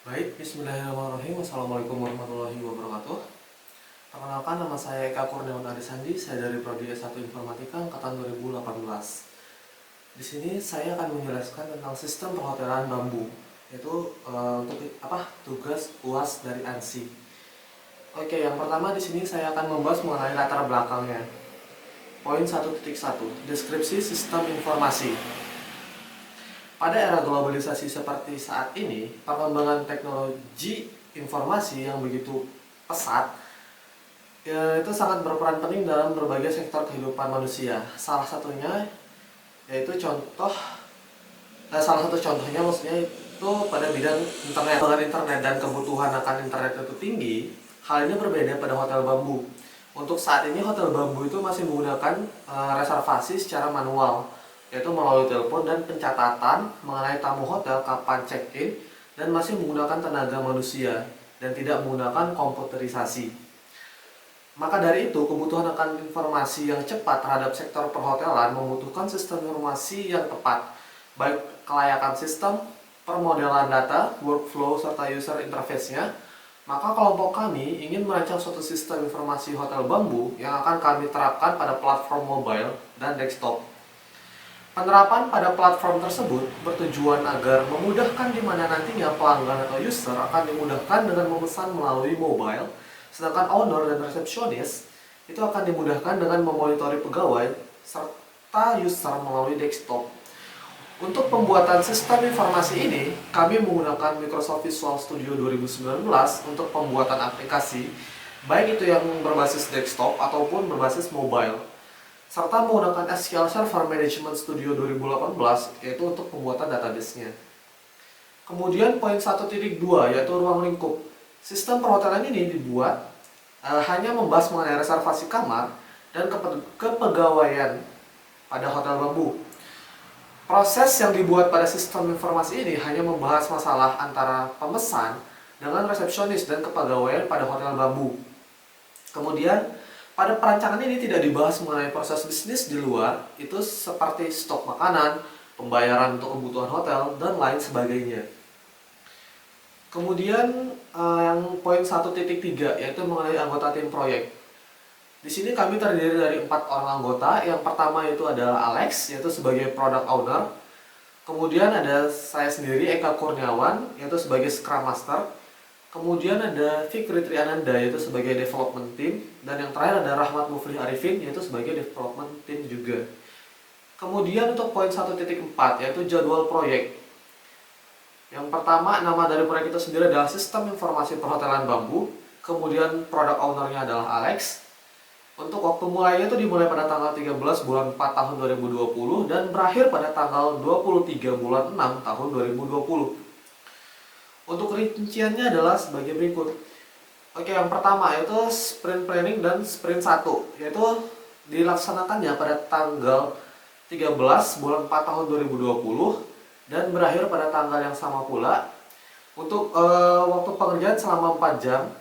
Baik, bismillahirrahmanirrahim. Assalamualaikum warahmatullahi wabarakatuh. Perkenalkan, nama saya Eka Kurniawan Arisandi. Saya dari Prodi S1 Informatika angkatan 2018. Di sini saya akan menjelaskan tentang sistem perhotelan bambu, yaitu untuk tugas UAS dari ANSI. Oke, yang pertama di sini saya akan membahas mengenai latar belakangnya. Poin 1.1, deskripsi sistem informasi. Pada era globalisasi seperti saat ini, perkembangan teknologi informasi yang begitu pesat itu sangat berperan penting dalam berbagai sektor kehidupan manusia. Salah satu contohnya maksudnya itu pada bidang internet. Dengan internet dan kebutuhan akan internet itu tinggi, hal ini berbeda pada hotel bambu. Untuk saat ini hotel bambu itu masih menggunakan reservasi secara manual, yaitu melalui telepon dan pencatatan mengenai tamu hotel kapan check-in, dan masih menggunakan tenaga manusia dan tidak menggunakan komputerisasi. Maka dari itu, kebutuhan akan informasi yang cepat terhadap sektor perhotelan membutuhkan sistem informasi yang tepat, baik kelayakan sistem, permodelan data, workflow, serta user interface-nya. Maka kelompok kami ingin merancang suatu sistem informasi hotel bambu yang akan kami terapkan pada platform mobile dan desktop. Penerapan pada platform tersebut bertujuan agar memudahkan di mana nantinya pelanggan atau user akan dimudahkan dengan memesan melalui mobile, sedangkan owner dan resepsionis itu akan dimudahkan dengan memonitori pegawai serta user melalui desktop. Untuk pembuatan sistem informasi ini, kami menggunakan Microsoft Visual Studio 2019 untuk pembuatan aplikasi, baik itu yang berbasis desktop ataupun berbasis mobile, serta menggunakan SQL Server Management Studio 2018 yaitu untuk pembuatan database-nya. Kemudian poin 1.2 yaitu ruang lingkup. Sistem perhotelan ini dibuat hanya membahas mengenai reservasi kamar dan kepegawaian pada hotel bambu. Proses yang dibuat pada sistem informasi ini hanya membahas masalah antara pemesan dengan resepsionis dan kepegawaian pada hotel bambu. Kemudian pada perancangan ini tidak dibahas mengenai proses bisnis di luar, itu seperti stok makanan, pembayaran untuk kebutuhan hotel, dan lain sebagainya. Kemudian yang poin 1.3 yaitu mengenai anggota tim proyek. Di sini kami terdiri dari 4 orang anggota. Yang pertama itu adalah Alex, yaitu sebagai product owner. Kemudian ada saya sendiri, Eka Kurniawan, yaitu sebagai Scrum Master. Kemudian ada Fikri Triananda, yaitu sebagai development team. Dan yang terakhir ada Rahmat Mufli Arifin, yaitu sebagai development team juga. Kemudian untuk poin 1.4 yaitu jadwal proyek. Yang pertama, nama dari proyek itu sendiri adalah Sistem Informasi Perhotelan Bambu. Kemudian product owner-nya adalah Alex. Untuk waktu mulainya itu dimulai pada tanggal 13 bulan 4 tahun 2020 dan berakhir pada tanggal 23 bulan 6 tahun 2020. Untuk rinciannya adalah sebagai berikut. Oke, yang pertama yaitu sprint planning dan sprint 1, yaitu dilaksanakannya pada tanggal 13 bulan 4 tahun 2020 dan berakhir pada tanggal yang sama pula. Untuk waktu pengerjaan selama 4 jam.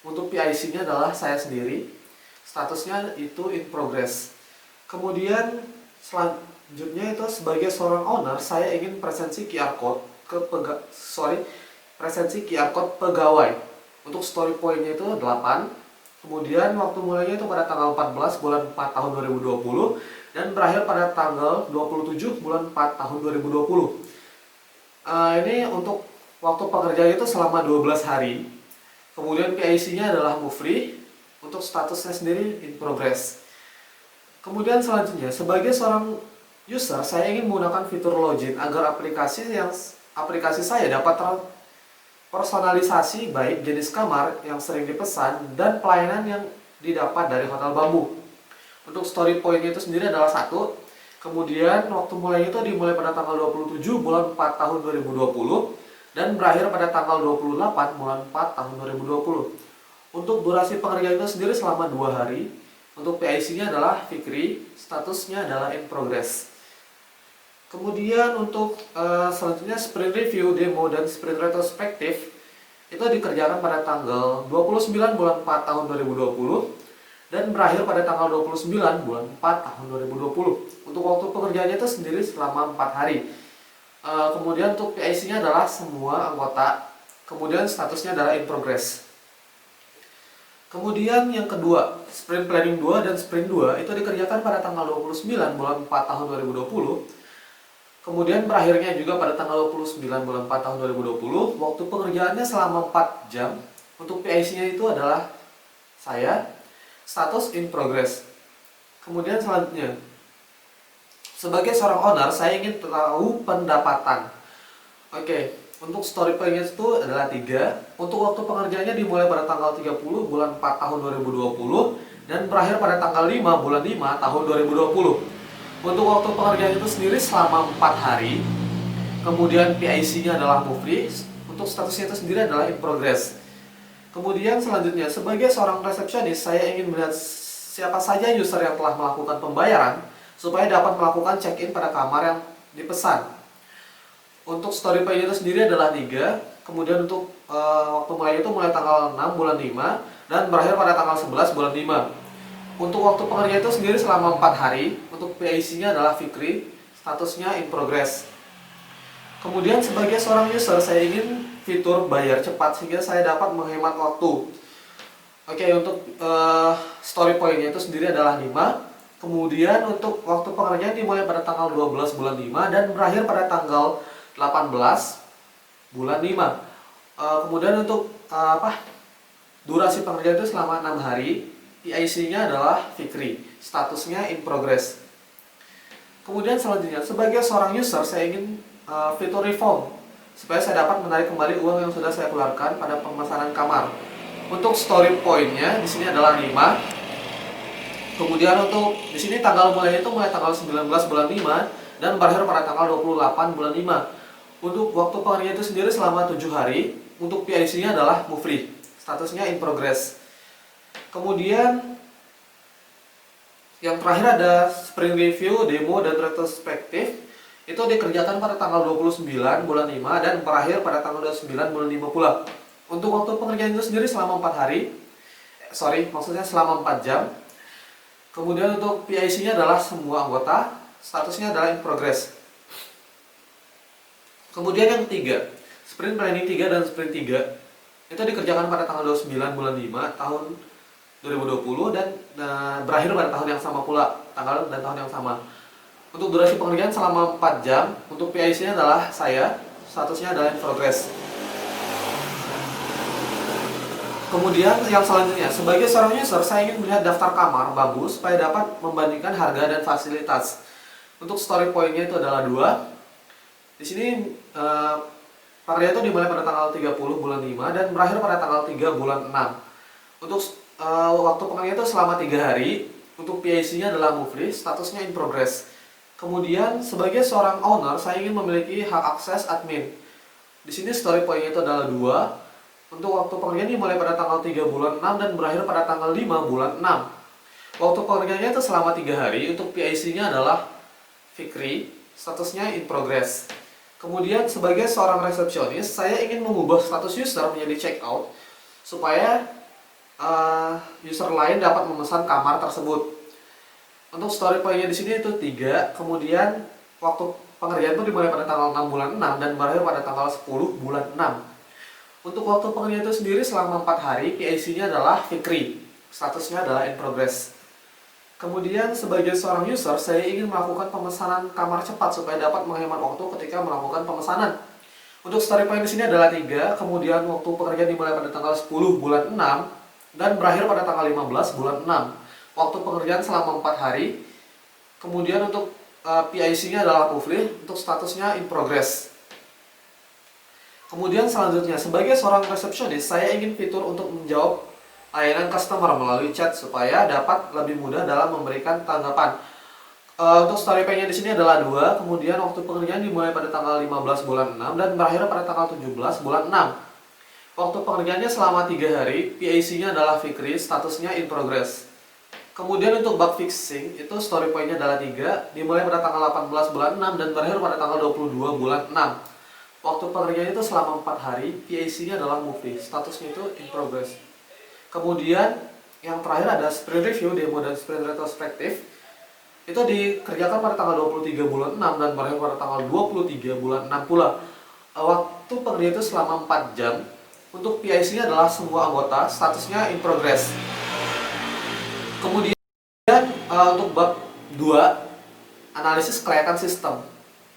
Untuk PIC-nya adalah saya sendiri. Statusnya itu in progress. Kemudian selanjutnya itu sebagai seorang owner, saya ingin presensi QR code pegawai. Untuk story point-nya itu 8. Kemudian waktu mulainya itu pada tanggal 14 bulan 4 tahun 2020 dan berakhir pada tanggal 27 bulan 4 tahun 2020. Ini untuk waktu pekerjaan itu selama 12 hari. Kemudian PIC-nya adalah Mufri. Untuk statusnya sendiri in progress. Kemudian selanjutnya, sebagai seorang user, saya ingin menggunakan fitur login agar aplikasi saya dapat terpersonalisasi baik jenis kamar yang sering dipesan dan pelayanan yang didapat dari hotel bambu. Untuk story point-nya itu sendiri adalah 1. Kemudian waktu mulainya itu dimulai pada tanggal 27 bulan 4 tahun 2020 dan berakhir pada tanggal 28 bulan 4 tahun 2020. Untuk durasi pengerjaan itu sendiri selama 2 hari. Untuk PIC-nya adalah Fikri, statusnya adalah in progress. Kemudian untuk selanjutnya sprint review, demo, dan sprint retrospektif itu dikerjakan pada tanggal 29 bulan 4 tahun 2020 dan berakhir pada tanggal 29 bulan 4 tahun 2020. Untuk waktu pekerjaannya itu sendiri selama 4 hari. Kemudian untuk PIC-nya adalah semua anggota. kemudian statusnya adalah in progress. Kemudian yang kedua, sprint planning 2 dan sprint 2 itu dikerjakan pada tanggal 29 bulan 4 tahun 2020. Kemudian berakhirnya juga pada tanggal 29 bulan 4 tahun 2020. Waktu pengerjaannya selama 4 jam. Untuk PIC-nya itu adalah saya, status in progress. Kemudian selanjutnya, sebagai seorang owner, saya ingin tahu pendapatan. Oke, untuk story point-nya itu adalah 3. Untuk waktu pengerjaannya dimulai pada tanggal 30 bulan 4 tahun 2020 dan berakhir pada tanggal 5 bulan 5 tahun 2020. Untuk waktu pengerjaan itu sendiri selama 4 hari. Kemudian PIC-nya adalah move free. Untuk statusnya itu sendiri adalah in progress. Kemudian selanjutnya, sebagai seorang resepsionis, saya ingin melihat siapa saja user yang telah melakukan pembayaran supaya dapat melakukan check-in pada kamar yang dipesan. Untuk story point itu sendiri adalah 3. Kemudian untuk waktu mulai itu mulai tanggal 6 bulan 5 dan berakhir pada tanggal 11 bulan 5. Untuk waktu pengerjaan itu sendiri selama 4 hari. Untuk PIC-nya adalah Fikri, statusnya in progress. Kemudian sebagai seorang user, saya ingin fitur bayar cepat sehingga saya dapat menghemat waktu. Oke, untuk story point-nya itu sendiri adalah 5. Kemudian untuk waktu pengerjaan dimulai pada tanggal 12 bulan 5 dan berakhir pada tanggal 18 bulan 5. Kemudian untuk durasi pengerjaan itu selama 6 hari. PIC-nya adalah Fikri, statusnya in progress. Kemudian selanjutnya, sebagai seorang user, saya ingin fitur refund supaya saya dapat menarik kembali uang yang sudah saya keluarkan pada pemesanan kamar. Untuk story point-nya di sini adalah 5. Kemudian untuk di sini tanggal mulai itu mulai tanggal 19 bulan 5 dan berakhir pada tanggal 28 bulan 5. Untuk waktu pengerjaan itu sendiri selama 7 hari. Untuk PIC-nya adalah move free, statusnya in progress. Kemudian yang terakhir ada sprint review, demo, dan retrospektif. Itu dikerjakan pada tanggal 29 bulan 5 dan berakhir pada tanggal 29 bulan 5 pula. Untuk waktu pengerjaan itu sendiri selama 4 hari. Maksudnya selama 4 jam. Kemudian untuk PIC-nya adalah semua anggota, statusnya adalah in progress. Kemudian yang ketiga, sprint planning 3 dan sprint 3 itu dikerjakan pada tanggal 29 bulan 5 tahun 2020 dan berakhir pada tahun yang sama pula, tanggal dan tahun yang sama. Untuk durasi pengerjaan selama 4 jam. Untuk PIC-nya adalah saya, statusnya adalah in progress. Kemudian yang selanjutnya, sebagai seorang user, saya ingin melihat daftar kamar bambu supaya dapat membandingkan harga dan fasilitas. Untuk story point-nya itu adalah 2. Di sini pengerjaan itu dimulai pada tanggal 30 bulan 5 dan berakhir pada tanggal 3 bulan 6. Untuk waktu pengerjaan itu selama 3 hari. Untuk PIC-nya adalah move free, statusnya in progress. Kemudian sebagai seorang owner, saya ingin memiliki hak akses admin. Di sini story point-nya itu adalah 2. Untuk waktu pengerjaan dimulai pada tanggal 3 bulan 6 dan berakhir pada tanggal 5 bulan 6. Waktu pengerjaannya itu selama 3 hari. Untuk PIC-nya adalah Fikri, statusnya in progress. Kemudian sebagai seorang resepsionis, saya ingin mengubah status user menjadi check out supaya user lain dapat memesan kamar tersebut. Untuk story point-nya di sini itu 3. Kemudian waktu pengerjaan itu dimulai pada tanggal 6 bulan 6 dan berakhir pada tanggal 10 bulan 6. Untuk waktu pengerjaan itu sendiri selama 4 hari. PIC-nya adalah Fikri, statusnya adalah in progress. Kemudian sebagai seorang user, saya ingin melakukan pemesanan kamar cepat supaya dapat menghemat waktu ketika melakukan pemesanan. Untuk story point di sini adalah 3. Kemudian waktu pekerjaan dimulai pada tanggal 10 bulan 6 dan berakhir pada tanggal 15 bulan 6. Waktu pekerjaan selama 4 hari. Kemudian untuk PIC-nya adalah move free, untuk statusnya in progress. Kemudian selanjutnya, sebagai seorang resepsionis, saya ingin fitur untuk menjawab layanan customer melalui chat supaya dapat lebih mudah dalam memberikan tanggapan. Untuk story point-nya di sini adalah 2. Kemudian waktu pengerjaan dimulai pada tanggal 15 bulan 6 dan berakhir pada tanggal 17 bulan 6. Waktu pengerjaannya selama 3 hari. PIC-nya adalah Fikri, statusnya in progress. Kemudian untuk bug fixing itu story point-nya adalah 3. Dimulai pada tanggal 18 bulan 6 dan berakhir pada tanggal 22 bulan 6. Waktu pengerjaan itu selama 4 hari. PIC-nya adalah movie, statusnya itu in progress. Kemudian yang terakhir ada sprint review, demo, dan sprint retrospektif. Itu dikerjakan pada tanggal 23 bulan 6 dan berakhir pada tanggal 23 bulan 6 pula. Waktu pengerjaan itu selama 4 jam. Untuk PIC adalah semua anggota, statusnya in progress. Kemudian untuk bab 2, analisis kelayakan sistem.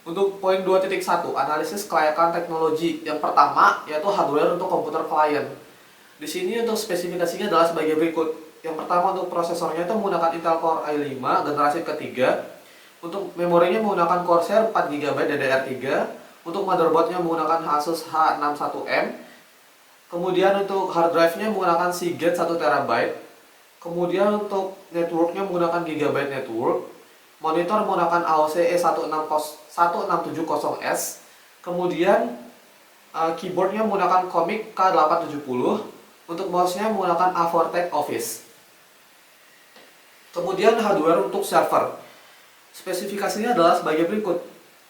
Untuk poin 2.1, analisis kelayakan teknologi. Yang pertama yaitu hardware untuk komputer klien. Di sini untuk spesifikasinya adalah sebagai berikut. Yang pertama untuk prosesornya itu menggunakan Intel Core i5 generasi ketiga. Untuk memorinya menggunakan Corsair 4GB DDR3. Untuk motherboardnya menggunakan Asus H61M. Kemudian untuk hard drive-nya menggunakan Seagate 1TB. Kemudian untuk networknya menggunakan Gigabyte Network. Monitor menggunakan AOC E1670S. Kemudian keyboardnya menggunakan Comic K870. Untuk mouse-nya menggunakan Avortex Office. Kemudian hardware untuk server. Spesifikasinya adalah sebagai berikut.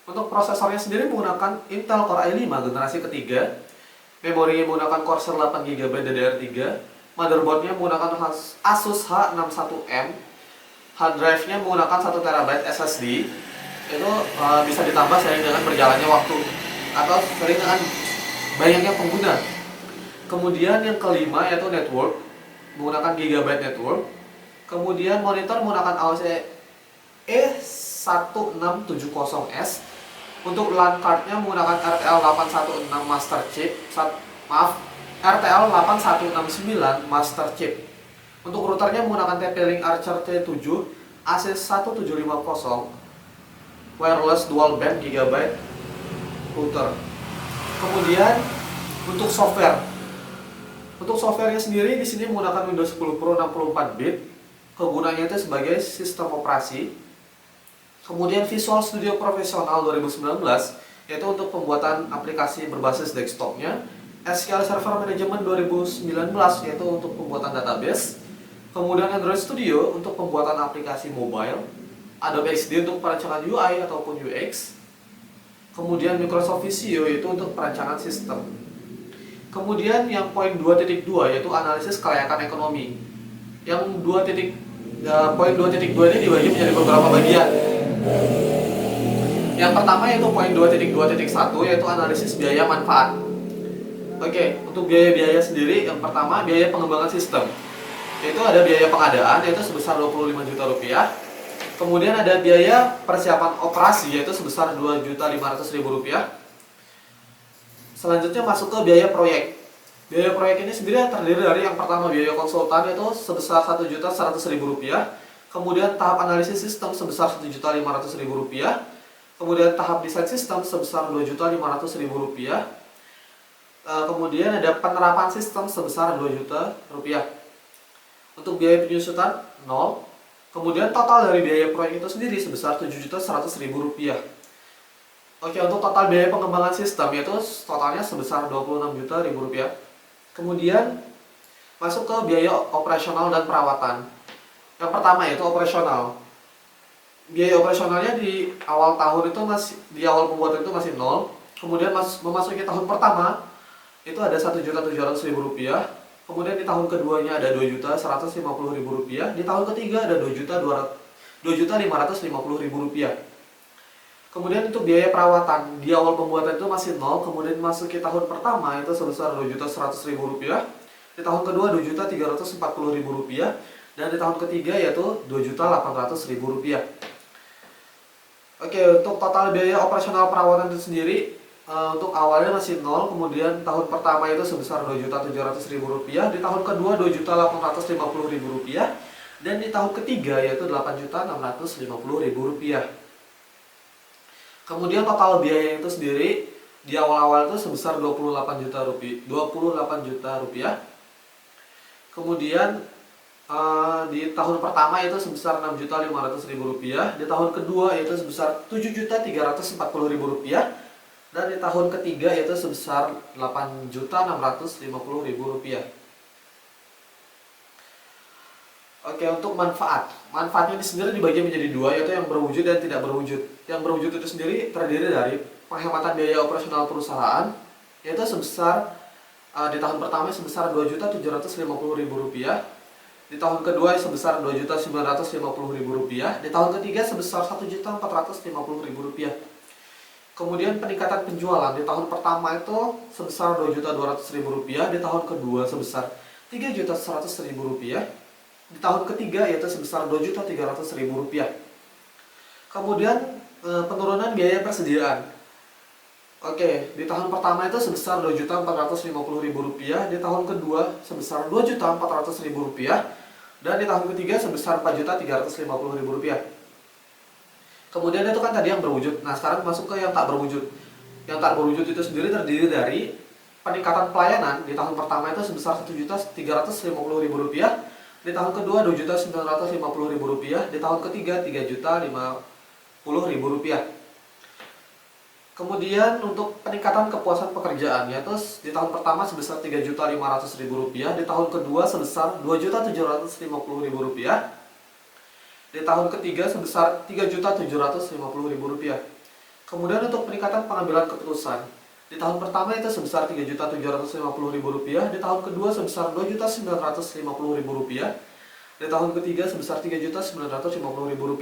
Untuk prosesornya sendiri menggunakan Intel Core i5 generasi ketiga. Memorinya menggunakan Corsair 8GB DDR3. Motherboardnya menggunakan Asus H61M. Hard drive-nya menggunakan 1TB SSD. Itu bisa ditambah seiring dengan berjalannya waktu atau seiring dengan banyaknya pengguna. Kemudian yang kelima yaitu network, menggunakan Gigabyte Network. Kemudian monitor menggunakan AOC E1670S. Untuk LAN card-nya menggunakan RTL816 Master Chip. RTL8169 Master Chip. Untuk routernya menggunakan TP-Link Archer T7 AC1750 wireless dual band GB router. Kemudian untuk software. Untuk softwarenya sendiri di sini menggunakan Windows 10 Pro 64 bit. Kegunaannya itu sebagai sistem operasi. Kemudian Visual Studio Professional 2019 yaitu untuk pembuatan aplikasi berbasis desktopnya. SQL Server Management 2019 yaitu untuk pembuatan database. Kemudian Android Studio untuk pembuatan aplikasi mobile. Adobe XD untuk perancangan UI ataupun UX. Kemudian Microsoft Visio yaitu untuk perancangan sistem. Kemudian yang poin 2.2 yaitu analisis kelayakan ekonomi. Yang poin 2.2 ini dibagi menjadi beberapa bagian. Yang pertama yaitu poin 2.2.1 yaitu analisis biaya manfaat. Oke, untuk biaya-biaya sendiri yang pertama biaya pengembangan sistem. Yaitu ada biaya pengadaan yaitu sebesar 25 juta rupiah. Kemudian ada biaya persiapan operasi yaitu sebesar 2.500.000 rupiah. Selanjutnya masuk ke biaya proyek. Biaya proyek ini sendiri terdiri dari yang pertama biaya konsultan yaitu sebesar 1.100.000 rupiah. Kemudian tahap analisis sistem sebesar 1.500.000 rupiah. Kemudian tahap desain sistem sebesar 2.500.000 rupiah. Kemudian ada penerapan sistem sebesar 2 juta rupiah. Untuk biaya penyusutan 0. Kemudian total dari biaya proyek itu sendiri sebesar 7.100.000 rupiah. Oke, untuk total biaya pengembangan sistem yaitu totalnya sebesar 26 juta rupiah. Kemudian masuk ke biaya operasional dan perawatan. Yang pertama yaitu operasional. Biaya operasionalnya di awal tahun itu di awal pembuatan itu masih 0. Kemudian memasuki tahun pertama itu ada 1.700.000 rupiah. Kemudian di tahun keduanya ada 2.150.000 rupiah. Di tahun ketiga ada 2.550.000 rupiah. Kemudian itu biaya perawatan di awal pembuatan itu masih 0. Kemudian memasuki tahun pertama itu sebesar 2.100.000 rupiah. Di tahun kedua 2.340.000 rupiah. Dan di tahun ketiga yaitu 2.800.000 rupiah. Oke, untuk total biaya operasional perawatan itu sendiri untuk awalnya masih 0, kemudian tahun pertama itu sebesar 2.700.000 rupiah, di tahun kedua 2.850.000 rupiah, dan di tahun ketiga yaitu 8.650.000 rupiah. Kemudian total biaya itu sendiri di awal-awal itu sebesar 28 juta rupiah. Kemudian di tahun pertama itu sebesar 6.500.000 rupiah, di tahun kedua yaitu sebesar 7.340.000 rupiah, dan di tahun ketiga yaitu sebesar 8.650.000 rupiah. Oke, untuk manfaatnya ini sendiri dibagi menjadi dua, yaitu yang berwujud dan tidak berwujud. Yang berwujud itu sendiri terdiri dari penghematan biaya operasional perusahaan, yaitu sebesar di tahun pertama sebesar 2.750.000 rupiah. Di tahun kedua sebesar 2.950.000 rupiah. Di tahun ketiga sebesar 1.450.000 rupiah. Kemudian peningkatan penjualan di tahun pertama itu sebesar Rp2.200.000, di tahun kedua sebesar Rp3.100.000, di tahun ketiga yaitu sebesar Rp2.300.000. Kemudian penurunan biaya persediaan. Oke, di tahun pertama itu sebesar Rp2.450.000, di tahun kedua sebesar Rp2.400.000, dan di tahun ketiga sebesar Rp4.350.000. Kemudian itu kan tadi yang berwujud. Nah, sekarang masuk ke yang tak berwujud. Yang tak berwujud itu sendiri terdiri dari peningkatan pelayanan. Di tahun pertama itu sebesar Rp1.350.000, di tahun kedua Rp2.950.000, di tahun ketiga Rp3.050.000. Kemudian untuk peningkatan kepuasan pekerjaan, yaitu di tahun pertama sebesar Rp3.500.000, di tahun kedua sebesar Rp2.750.000, di tahun ketiga sebesar Rp3.750.000. Kemudian untuk peningkatan pengambilan keputusan, di tahun pertama itu sebesar Rp3.750.000, di tahun kedua sebesar Rp2.950.000, di tahun ketiga sebesar Rp3.950.000.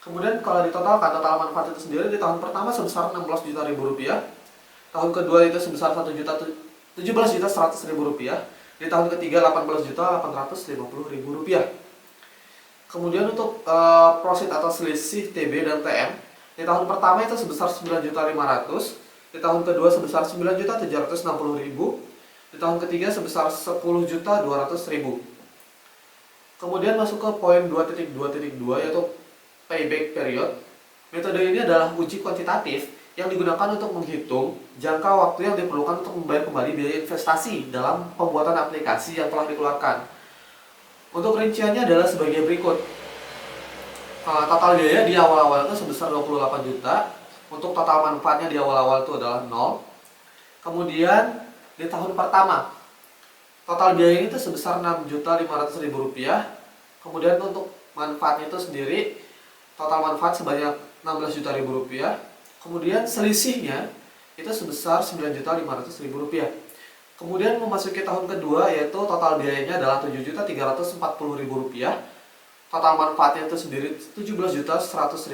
Kemudian kalau ditotalkan, total manfaat itu sendiri di tahun pertama sebesar Rp16 juta, tahun kedua itu sebesar Rp17.100.000, di tahun ketiga Rp18.850.000. Kemudian untuk profit atau selisih TB dan TM, di tahun pertama itu sebesar Rp9.500.000, di tahun kedua sebesar Rp9.760.000, di tahun ketiga sebesar Rp10.200.000. Kemudian masuk ke poin 2.2.2, yaitu payback period. Metode ini adalah uji kuantitatif yang digunakan untuk menghitung jangka waktu yang diperlukan untuk membayar kembali biaya investasi dalam pembuatan aplikasi yang telah dikeluarkan. Untuk rinciannya adalah sebagai berikut. Total biaya di awal-awal itu sebesar 28 juta. Untuk total manfaatnya di awal-awal itu adalah 0. Kemudian di tahun pertama, total biaya itu sebesar Rp6.500.000. Kemudian untuk manfaatnya itu sendiri, total manfaat sebanyak Rp16 juta. Kemudian selisihnya itu sebesar Rp9.500.000. Kemudian memasuki tahun kedua, yaitu total biayanya adalah Rp7.340.000. Total manfaatnya itu sendiri Rp17.100.000,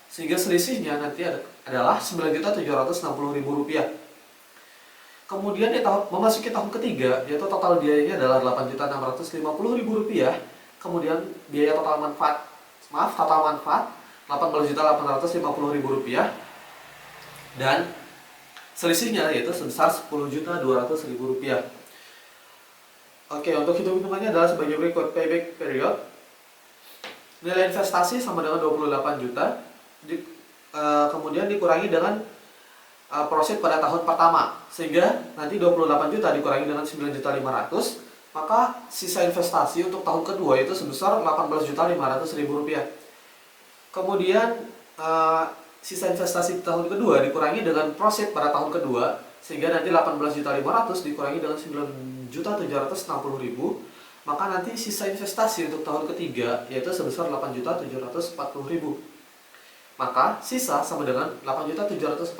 sehingga selisihnya nanti adalah Rp9.760.000. Kemudian memasuki tahun ketiga, yaitu total biayanya adalah Rp8.650.000. Kemudian biaya total manfaat Rp18.850.000, dan selisihnya yaitu sebesar Rp10.200.000. Oke, untuk hitung-hitungannya adalah sebagai berikut. Payback period, nilai investasi sama dengan 28 juta, kemudian dikurangi dengan profit pada tahun pertama, sehingga nanti 28 juta dikurangi dengan 9.500.000, maka sisa investasi untuk tahun kedua itu sebesar Rp18.500.000. Kemudian sisa investasi di tahun kedua dikurangi dengan profit pada tahun kedua, sehingga nanti 18.500.000 dikurangi dengan 9.760.000, maka nanti sisa investasi untuk tahun ketiga yaitu sebesar 8.740.000. Maka sisa sama dengan 8.740.000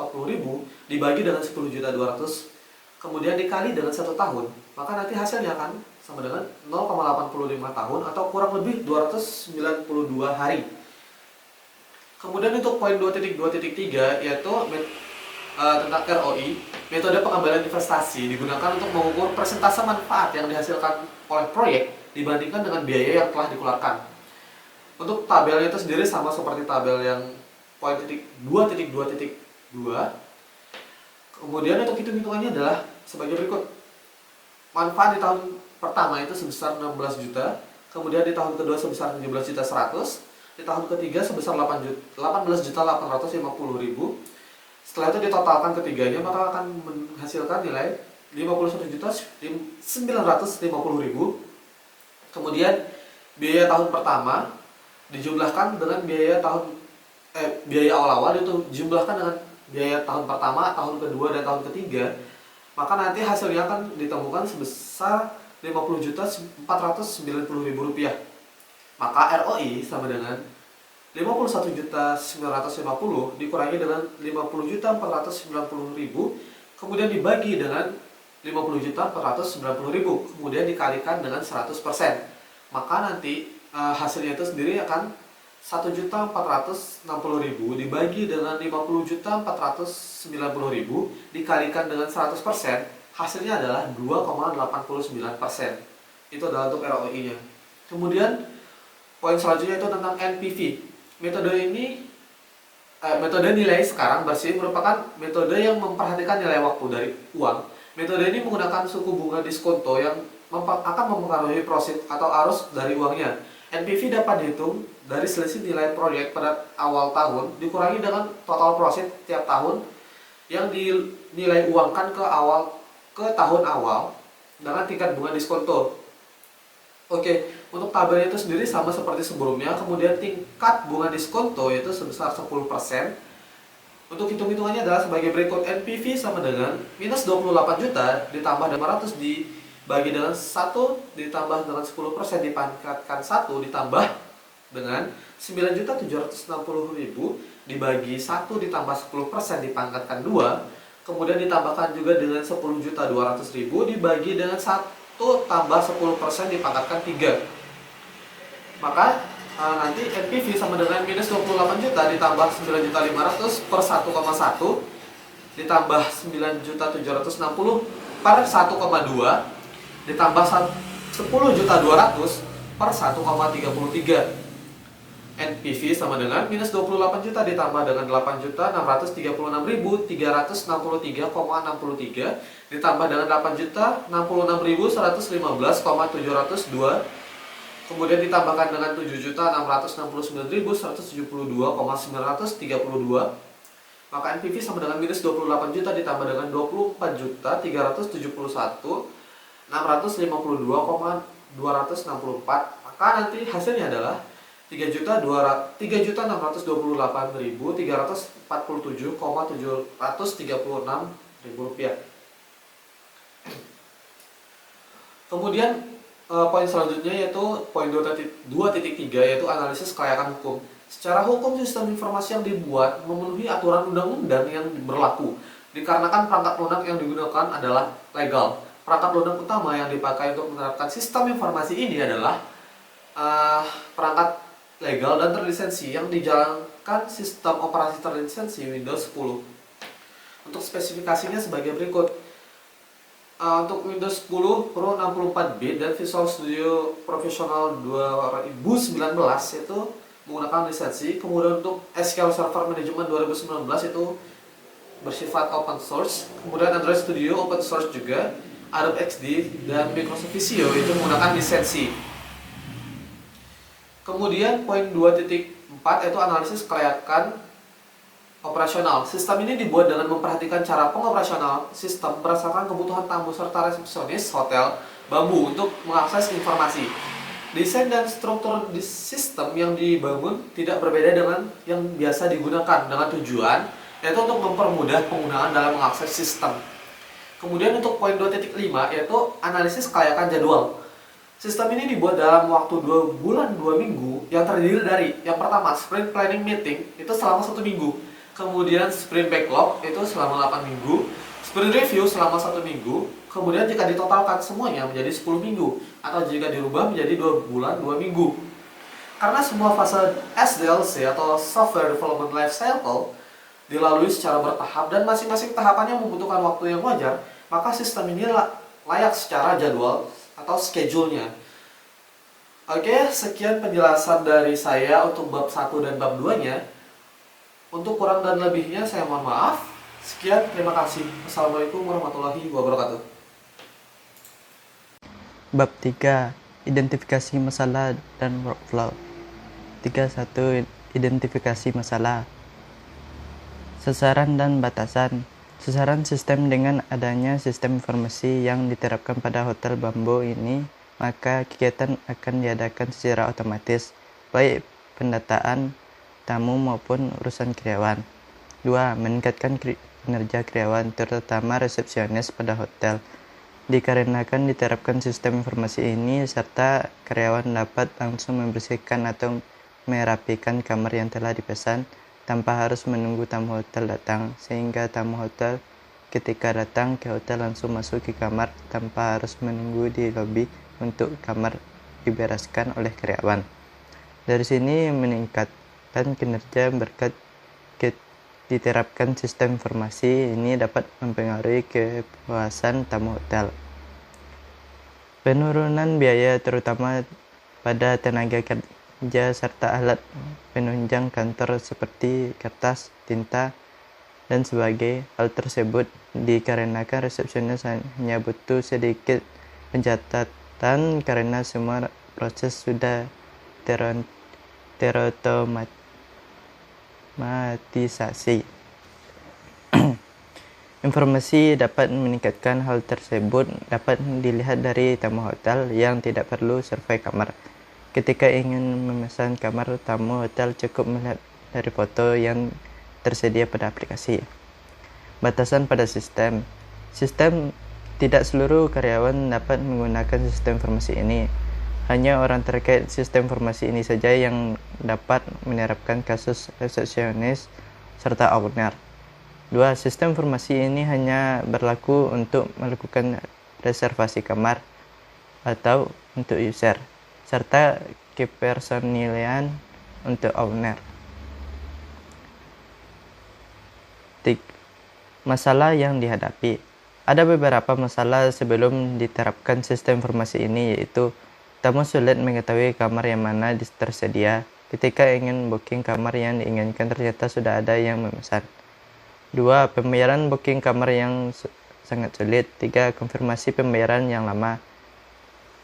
dibagi dengan 10.200.000, kemudian dikali dengan 1 tahun, maka nanti hasilnya akan sama dengan 0,85 tahun atau kurang lebih 292 hari. Kemudian untuk poin 2.2.3, yaitu tentang ROI, metode pengambilan investasi digunakan untuk mengukur persentase manfaat yang dihasilkan oleh proyek dibandingkan dengan biaya yang telah dikeluarkan. Untuk tabelnya itu sendiri sama seperti tabel yang poin 2.2.2. Kemudian untuk hitung-hitungannya adalah sebagai berikut. Manfaat di tahun pertama itu sebesar 16 juta, kemudian di tahun kedua sebesar 17.100.000, di tahun ketiga sebesar 18.850.000. Setelah itu ditotalkan ketiganya, maka akan menghasilkan nilai 51.950.000. Kemudian biaya tahun pertama dijumlahkan dengan biaya awal-awal itu dijumlahkan dengan biaya tahun pertama, tahun kedua, dan tahun ketiga, maka nanti hasilnya akan ditemukan sebesar Rp51.490.000. Maka ROI sama dengan 51.950.000 dikurangi dengan 50.490.000, kemudian dibagi dengan 50.490.000, kemudian dikalikan dengan 100%. Maka nanti hasilnya itu sendiri akan 1.460.000 dibagi dengan 50.490.000 dikalikan dengan 100%, hasilnya adalah 2,89%. Itu adalah untuk ROI-nya. Kemudian poin selanjutnya itu tentang NPV. Metode nilai sekarang bersih merupakan metode yang memperhatikan nilai waktu dari uang. Metode ini menggunakan suku bunga diskonto yang akan mempengaruhi profit atau arus dari uangnya. NPV dapat dihitung dari selisih nilai proyek pada awal tahun dikurangi dengan total profit tiap tahun yang dinilai uangkan ke tahun awal dengan tingkat bunga diskonto. Oke, untuk tabelnya itu sendiri sama seperti sebelumnya. Kemudian tingkat bunga diskonto yaitu sebesar 10%. Untuk hitung-hitungannya adalah sebagai berikut. NPV sama dengan minus 28 juta ditambah 500 dibagi dengan 1 ditambah dengan 10% dipangkatkan 1 ditambah dengan 9.760.000 dibagi 1 ditambah 10% dipangkatkan 2, kemudian ditambahkan juga dengan 10.200.000 dibagi dengan 1 tambah 10% dipangkatkan 3. Maka nanti NPV sama dengan minus 28 juta ditambah 9.500 per 1,1 ditambah 9.760 per 1,2 ditambah 10.200 per 1,33. NPV sama dengan minus 28 juta ditambah dengan 8.636.363,63 ditambah dengan 8.066.115,702, kemudian ditambahkan dengan 7.669.172,932, maka NPV sama dengan minus 28 juta ditambah dengan 24.371.652,264, maka nanti hasilnya adalah 3.668.347,736 rupiah. Kemudian poin selanjutnya yaitu poin 2.3 yaitu analisis kelayakan hukum. Secara hukum, sistem informasi yang dibuat memenuhi aturan undang-undang yang berlaku dikarenakan perangkat lunak yang digunakan adalah legal. Perangkat lunak utama yang dipakai untuk menerapkan sistem informasi ini adalah perangkat legal dan terlisensi yang dijalankan sistem operasi terlisensi Windows 10. Untuk spesifikasinya sebagai berikut. Untuk Windows 10 Pro 64-bit dan Visual Studio Professional 2019 itu menggunakan lisensi. Kemudian untuk SQL Server Management 2019 itu bersifat open source. Kemudian Android Studio open source juga. Adobe XD dan Microsoft Visio itu menggunakan lisensi. Kemudian poin 2.4 yaitu analisis kelayakan operasional. Sistem ini dibuat dengan memperhatikan cara pengoperasional sistem berdasarkan kebutuhan tamu serta resepsionis hotel Bambu untuk mengakses informasi. Desain dan struktur di sistem yang dibangun tidak berbeda dengan yang biasa digunakan dengan tujuan yaitu untuk mempermudah penggunaan dalam mengakses sistem. Kemudian untuk poin 2.5 yaitu analisis kelayakan jadwal. Sistem ini dibuat dalam waktu 2 bulan 2 minggu yang terdiri dari yang pertama sprint planning meeting itu selama 1 minggu, kemudian sprint backlog itu selama 8 minggu, sprint review selama 1 minggu, kemudian jika ditotalkan semuanya menjadi 10 minggu atau jika dirubah menjadi 2 bulan 2 minggu. Karena semua fase SDLC atau Software Development Life Cycle dilalui secara bertahap dan masing-masing tahapannya membutuhkan waktu yang wajar, maka sistem ini layak secara jadwal atau schedule-nya. Oke, sekian penjelasan dari saya untuk bab 1 dan bab 2-nya. Untuk kurang dan lebihnya saya mohon maaf. Sekian, terima kasih. Assalamualaikum warahmatullahi wabarakatuh. Bab 3. Identifikasi masalah dan workflow. 3.1. Identifikasi masalah. Sasaran dan batasan. Sasaran sistem dengan adanya sistem informasi yang diterapkan pada Hotel Bambu ini, maka kegiatan akan diadakan secara otomatis, baik pendataan tamu maupun urusan karyawan. 2. Meningkatkan kinerja karyawan, terutama resepsionis pada hotel. Dikarenakan diterapkan sistem informasi ini, serta karyawan dapat langsung membersihkan atau merapikan kamar yang telah dipesan, tanpa harus menunggu tamu hotel datang, sehingga tamu hotel ketika datang ke hotel langsung masuk ke kamar tanpa harus menunggu di lobi untuk kamar dibereskan oleh karyawan. Dari sini meningkatkan kinerja berkat diterapkan sistem informasi ini dapat mempengaruhi kepuasan tamu hotel. Penurunan biaya terutama pada tenaga kerja serta alat penunjang kantor seperti kertas, tinta, dan sebagai hal tersebut dikarenakan resepsionis hanya butuh sedikit pencatatan karena semua proses sudah terotomatisasi. Informasi dapat meningkatkan hal tersebut dapat dilihat dari tamu hotel yang tidak perlu survei kamar. Ketika ingin memesan kamar tamu hotel cukup melihat dari foto yang tersedia pada aplikasi. Batasan pada sistem. Sistem tidak seluruh karyawan dapat menggunakan sistem informasi ini. Hanya orang terkait sistem informasi ini saja yang dapat menerapkan kasus resepsionis serta owner. 2. Sistem informasi ini hanya berlaku untuk melakukan reservasi kamar atau untuk user, serta kepersonilian untuk owner. Masalah yang dihadapi. Ada beberapa masalah sebelum diterapkan sistem informasi ini, yaitu tamu sulit mengetahui kamar yang mana tersedia. Ketika ingin booking kamar yang diinginkan ternyata sudah ada yang memesan. 2. Pembayaran booking kamar yang sangat sulit. 3. Konfirmasi pembayaran yang lama.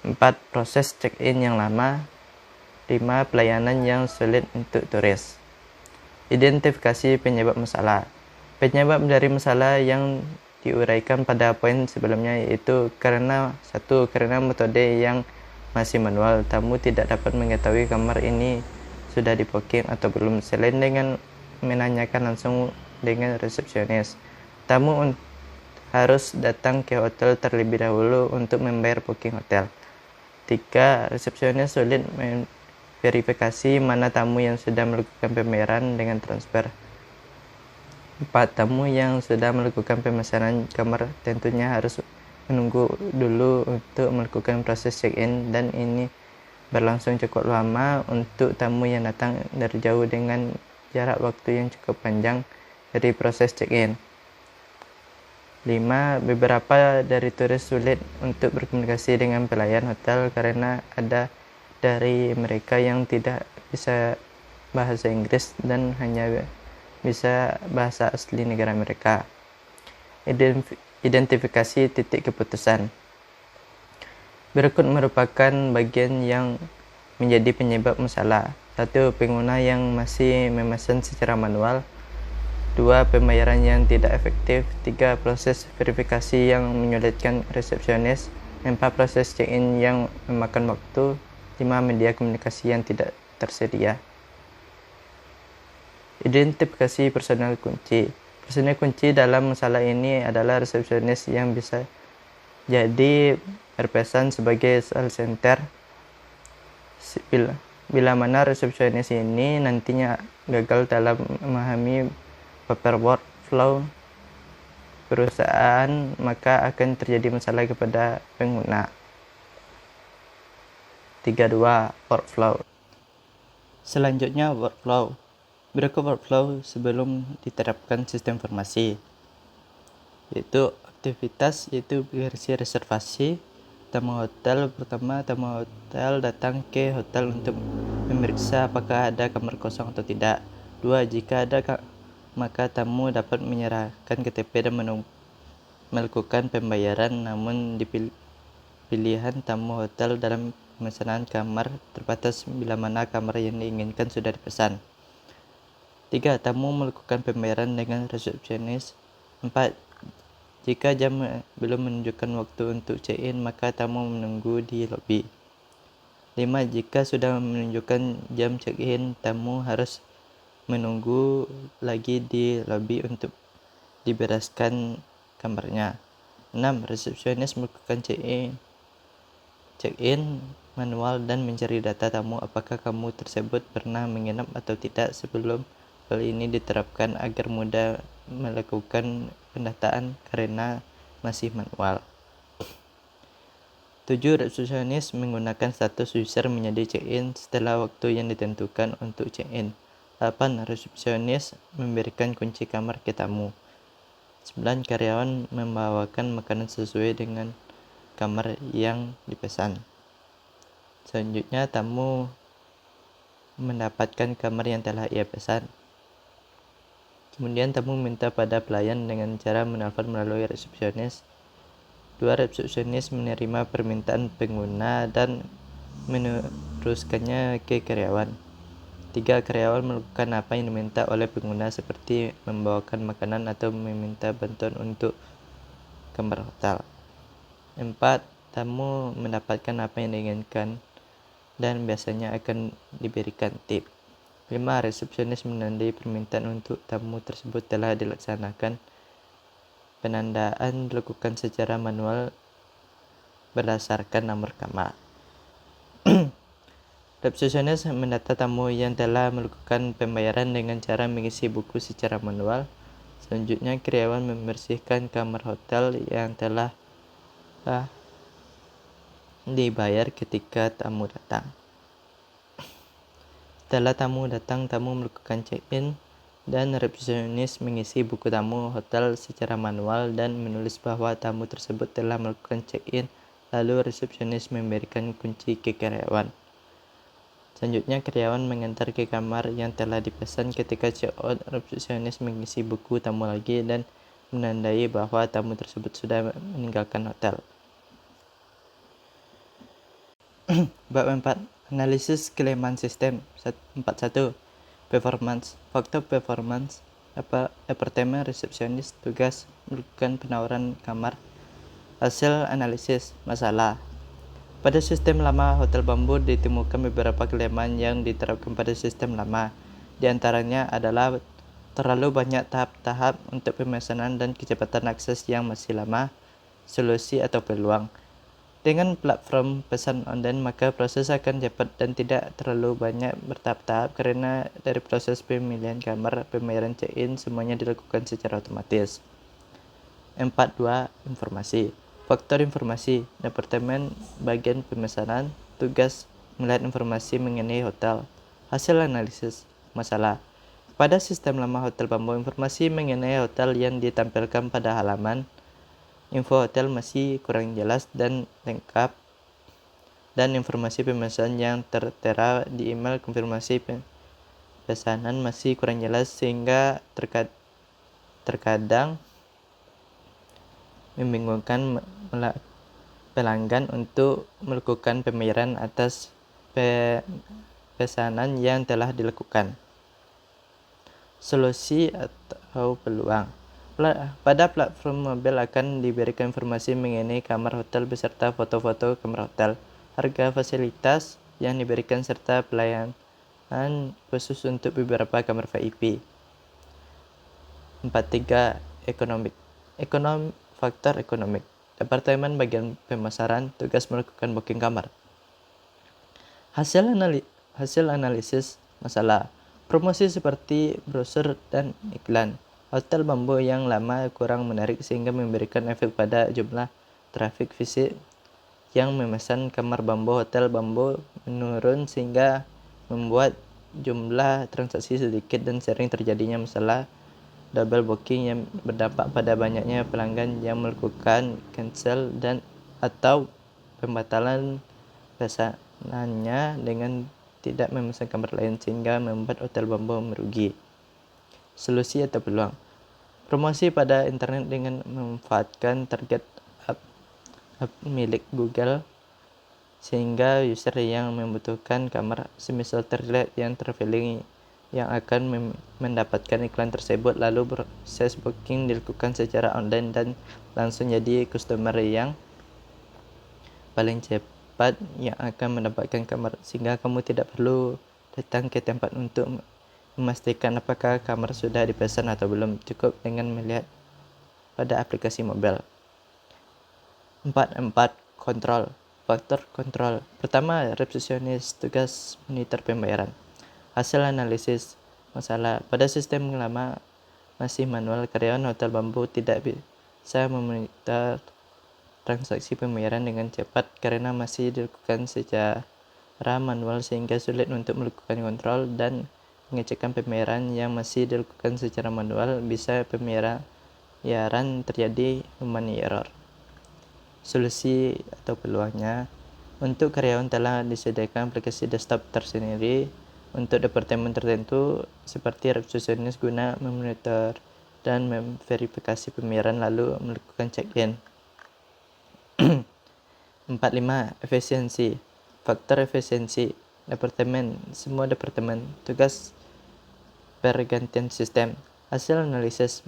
4. Proses check-in yang lama. 5. Pelayanan yang sulit untuk turis. Identifikasi penyebab masalah. Penyebab dari masalah yang diuraikan pada poin sebelumnya yaitu karena metode yang masih manual, tamu tidak dapat mengetahui kamar ini sudah di booking atau belum. Selain dengan menanyakan langsung dengan resepsionis, tamu harus datang ke hotel terlebih dahulu untuk membayar booking hotel. 3. Resepsionis sulit memverifikasi mana tamu yang sudah melakukan pembayaran dengan transfer. 4. Tamu yang sudah melakukan pemesanan kamar tentunya harus menunggu dulu untuk melakukan proses check-in, dan ini berlangsung cukup lama untuk tamu yang datang dari jauh dengan jarak waktu yang cukup panjang dari proses check-in. 5. Beberapa dari turis sulit untuk berkomunikasi dengan pelayan hotel karena ada dari mereka yang tidak bisa bahasa Inggris dan hanya bisa bahasa asli negara mereka. Identifikasi titik keputusan. Berikut merupakan bagian yang menjadi penyebab masalah. 1. Pengguna yang masih memesan secara manual. 2. Pembayaran yang tidak efektif. 3. Proses verifikasi yang menyulitkan resepsionis. 4. Proses check-in yang memakan waktu. 5. Media komunikasi yang tidak tersedia. Identifikasi personel kunci. Personel kunci dalam masalah ini adalah resepsionis yang bisa jadi berpesan sebagai call center. Bila mana resepsionis ini nantinya gagal dalam memahami paperwork flow perusahaan, maka akan terjadi masalah kepada pengguna. 3.2. Workflow. Selanjutnya workflow. Berikut workflow sebelum diterapkan sistem informasi, yaitu aktivitas, yaitu versi reservasi. Tamu hotel. Pertama, tamu hotel datang ke hotel untuk memeriksa apakah ada kamar kosong atau tidak. 2. Jika ada, maka tamu dapat menyerahkan KTP dan melakukan pembayaran, namun pilihan tamu hotel dalam pemesanan kamar terbatas bila mana kamar yang diinginkan sudah dipesan. 3. Tamu melakukan pembayaran dengan resepsionis. 4. Jika jam belum menunjukkan waktu untuk check-in, maka tamu menunggu di lobi. 5. Jika sudah menunjukkan jam check-in, tamu harus menunggu lagi di lobi untuk dibereskan kamarnya. 6. Resepsionis melakukan check-in manual dan mencari data tamu apakah kamu tersebut pernah menginap atau tidak sebelum hal ini diterapkan agar mudah melakukan pendataan karena masih manual. 7. Resepsionis menggunakan status user menjadi check-in setelah waktu yang ditentukan untuk check-in. 8. Resepsionis memberikan kunci kamar ke tamu. 9. Karyawan membawakan makanan sesuai dengan kamar yang dipesan. Selanjutnya, tamu mendapatkan kamar yang telah ia pesan. Kemudian tamu minta pada pelayan dengan cara menelpon melalui resepsionis. 2. Resepsionis menerima permintaan pengguna dan meneruskannya ke karyawan. 3. Karyawan melakukan apa yang diminta oleh pengguna seperti membawakan makanan atau meminta bantuan untuk kamar hotel. 4. Tamu mendapatkan apa yang diinginkan dan biasanya akan diberikan tip. 5. Resepsionis menandai permintaan untuk tamu tersebut telah dilaksanakan. Penandaan dilakukan secara manual berdasarkan nomor kamar. Resepsionis mendata tamu yang telah melakukan pembayaran dengan cara mengisi buku secara manual. Selanjutnya, karyawan membersihkan kamar hotel yang telah dibayar ketika tamu datang. Setelah tamu datang, tamu melakukan check-in dan resepsionis mengisi buku tamu hotel secara manual dan menulis bahwa tamu tersebut telah melakukan check-in, lalu resepsionis memberikan kunci ke karyawan. Selanjutnya, karyawan mengantar ke kamar yang telah dipesan. Ketika check-out, resepsionis mengisi buku tamu lagi dan menandai bahwa tamu tersebut sudah meninggalkan hotel. Bab 4. Analisis kelemahan sistem. 41. Performance. Faktor performance. Apartemen resepsionis tugas melakukan penawaran kamar. Hasil analisis masalah. Pada sistem lama Hotel Bambu ditemukan beberapa kelemahan yang diterapkan pada sistem lama. Di antaranya adalah terlalu banyak tahap-tahap untuk pemesanan dan kecepatan akses yang masih lama. Solusi atau peluang. Dengan platform pesan online, maka proses akan cepat dan tidak terlalu banyak bertahap-tahap karena dari proses pemilihan kamar, pembayaran check-in, semuanya dilakukan secara otomatis. 42. Informasi. Faktor informasi. Departemen bagian pemesanan tugas melihat informasi mengenai hotel. Hasil analisis masalah. Pada sistem lama Hotel Bambu, informasi mengenai hotel yang ditampilkan pada halaman info hotel masih kurang jelas dan lengkap, dan informasi pemesanan yang tertera di email konfirmasi pesanan masih kurang jelas sehingga terkadang membingungkan pelanggan untuk melakukan pembayaran atas pesanan yang telah dilakukan. Solusi atau peluang. Pada platform mobil akan diberikan informasi mengenai kamar hotel beserta foto-foto kamar hotel, harga fasilitas yang diberikan serta pelayanan khusus untuk beberapa kamar VIP. 43. Faktor ekonomik. Departemen bagian pemasaran tugas melakukan booking kamar. Hasil analisis masalah. Promosi seperti brosur dan iklan Hotel Bambu yang lama kurang menarik sehingga memberikan efek pada jumlah trafik fisik yang memesan kamar Bambu. Hotel Bambu menurun sehingga membuat jumlah transaksi sedikit dan sering terjadinya masalah double booking yang berdampak pada banyaknya pelanggan yang melakukan cancel dan atau pembatalan pesanannya dengan tidak memesan kamar lain sehingga membuat Hotel Bambu merugi. Solusi atau peluang. Promosi pada internet dengan memanfaatkan target app milik Google sehingga user yang membutuhkan kamar semisal terlihat yang traveling yang akan mendapatkan iklan tersebut, lalu proses booking dilakukan secara online dan langsung jadi customer yang paling cepat yang akan mendapatkan kamar, sehingga kamu tidak perlu datang ke tempat untuk memastikan apakah kamar sudah dipesan atau belum, cukup dengan melihat pada aplikasi mobil. 44. Kontrol. Faktor kontrol. Pertama, resepsionis tugas monitor pembayaran. Hasil analisis masalah. Pada sistem lama masih manual, karyawan Hotel Bambu tidak bisa memonitor transaksi pembayaran dengan cepat karena masih dilakukan secara manual sehingga sulit untuk melakukan kontrol dan pengecekan pembayaran yang masih dilakukan secara manual bisa pembayaran terjadi human error. Solusi atau peluangnya, untuk karyawan telah disediakan aplikasi desktop tersendiri untuk departemen tertentu seperti resepsionis guna memonitor dan memverifikasi pembayaran lalu melakukan check-in. 45. Efisiensi. Faktor efisiensi. Semua departemen. Tugas pergantian sistem. Hasil analisis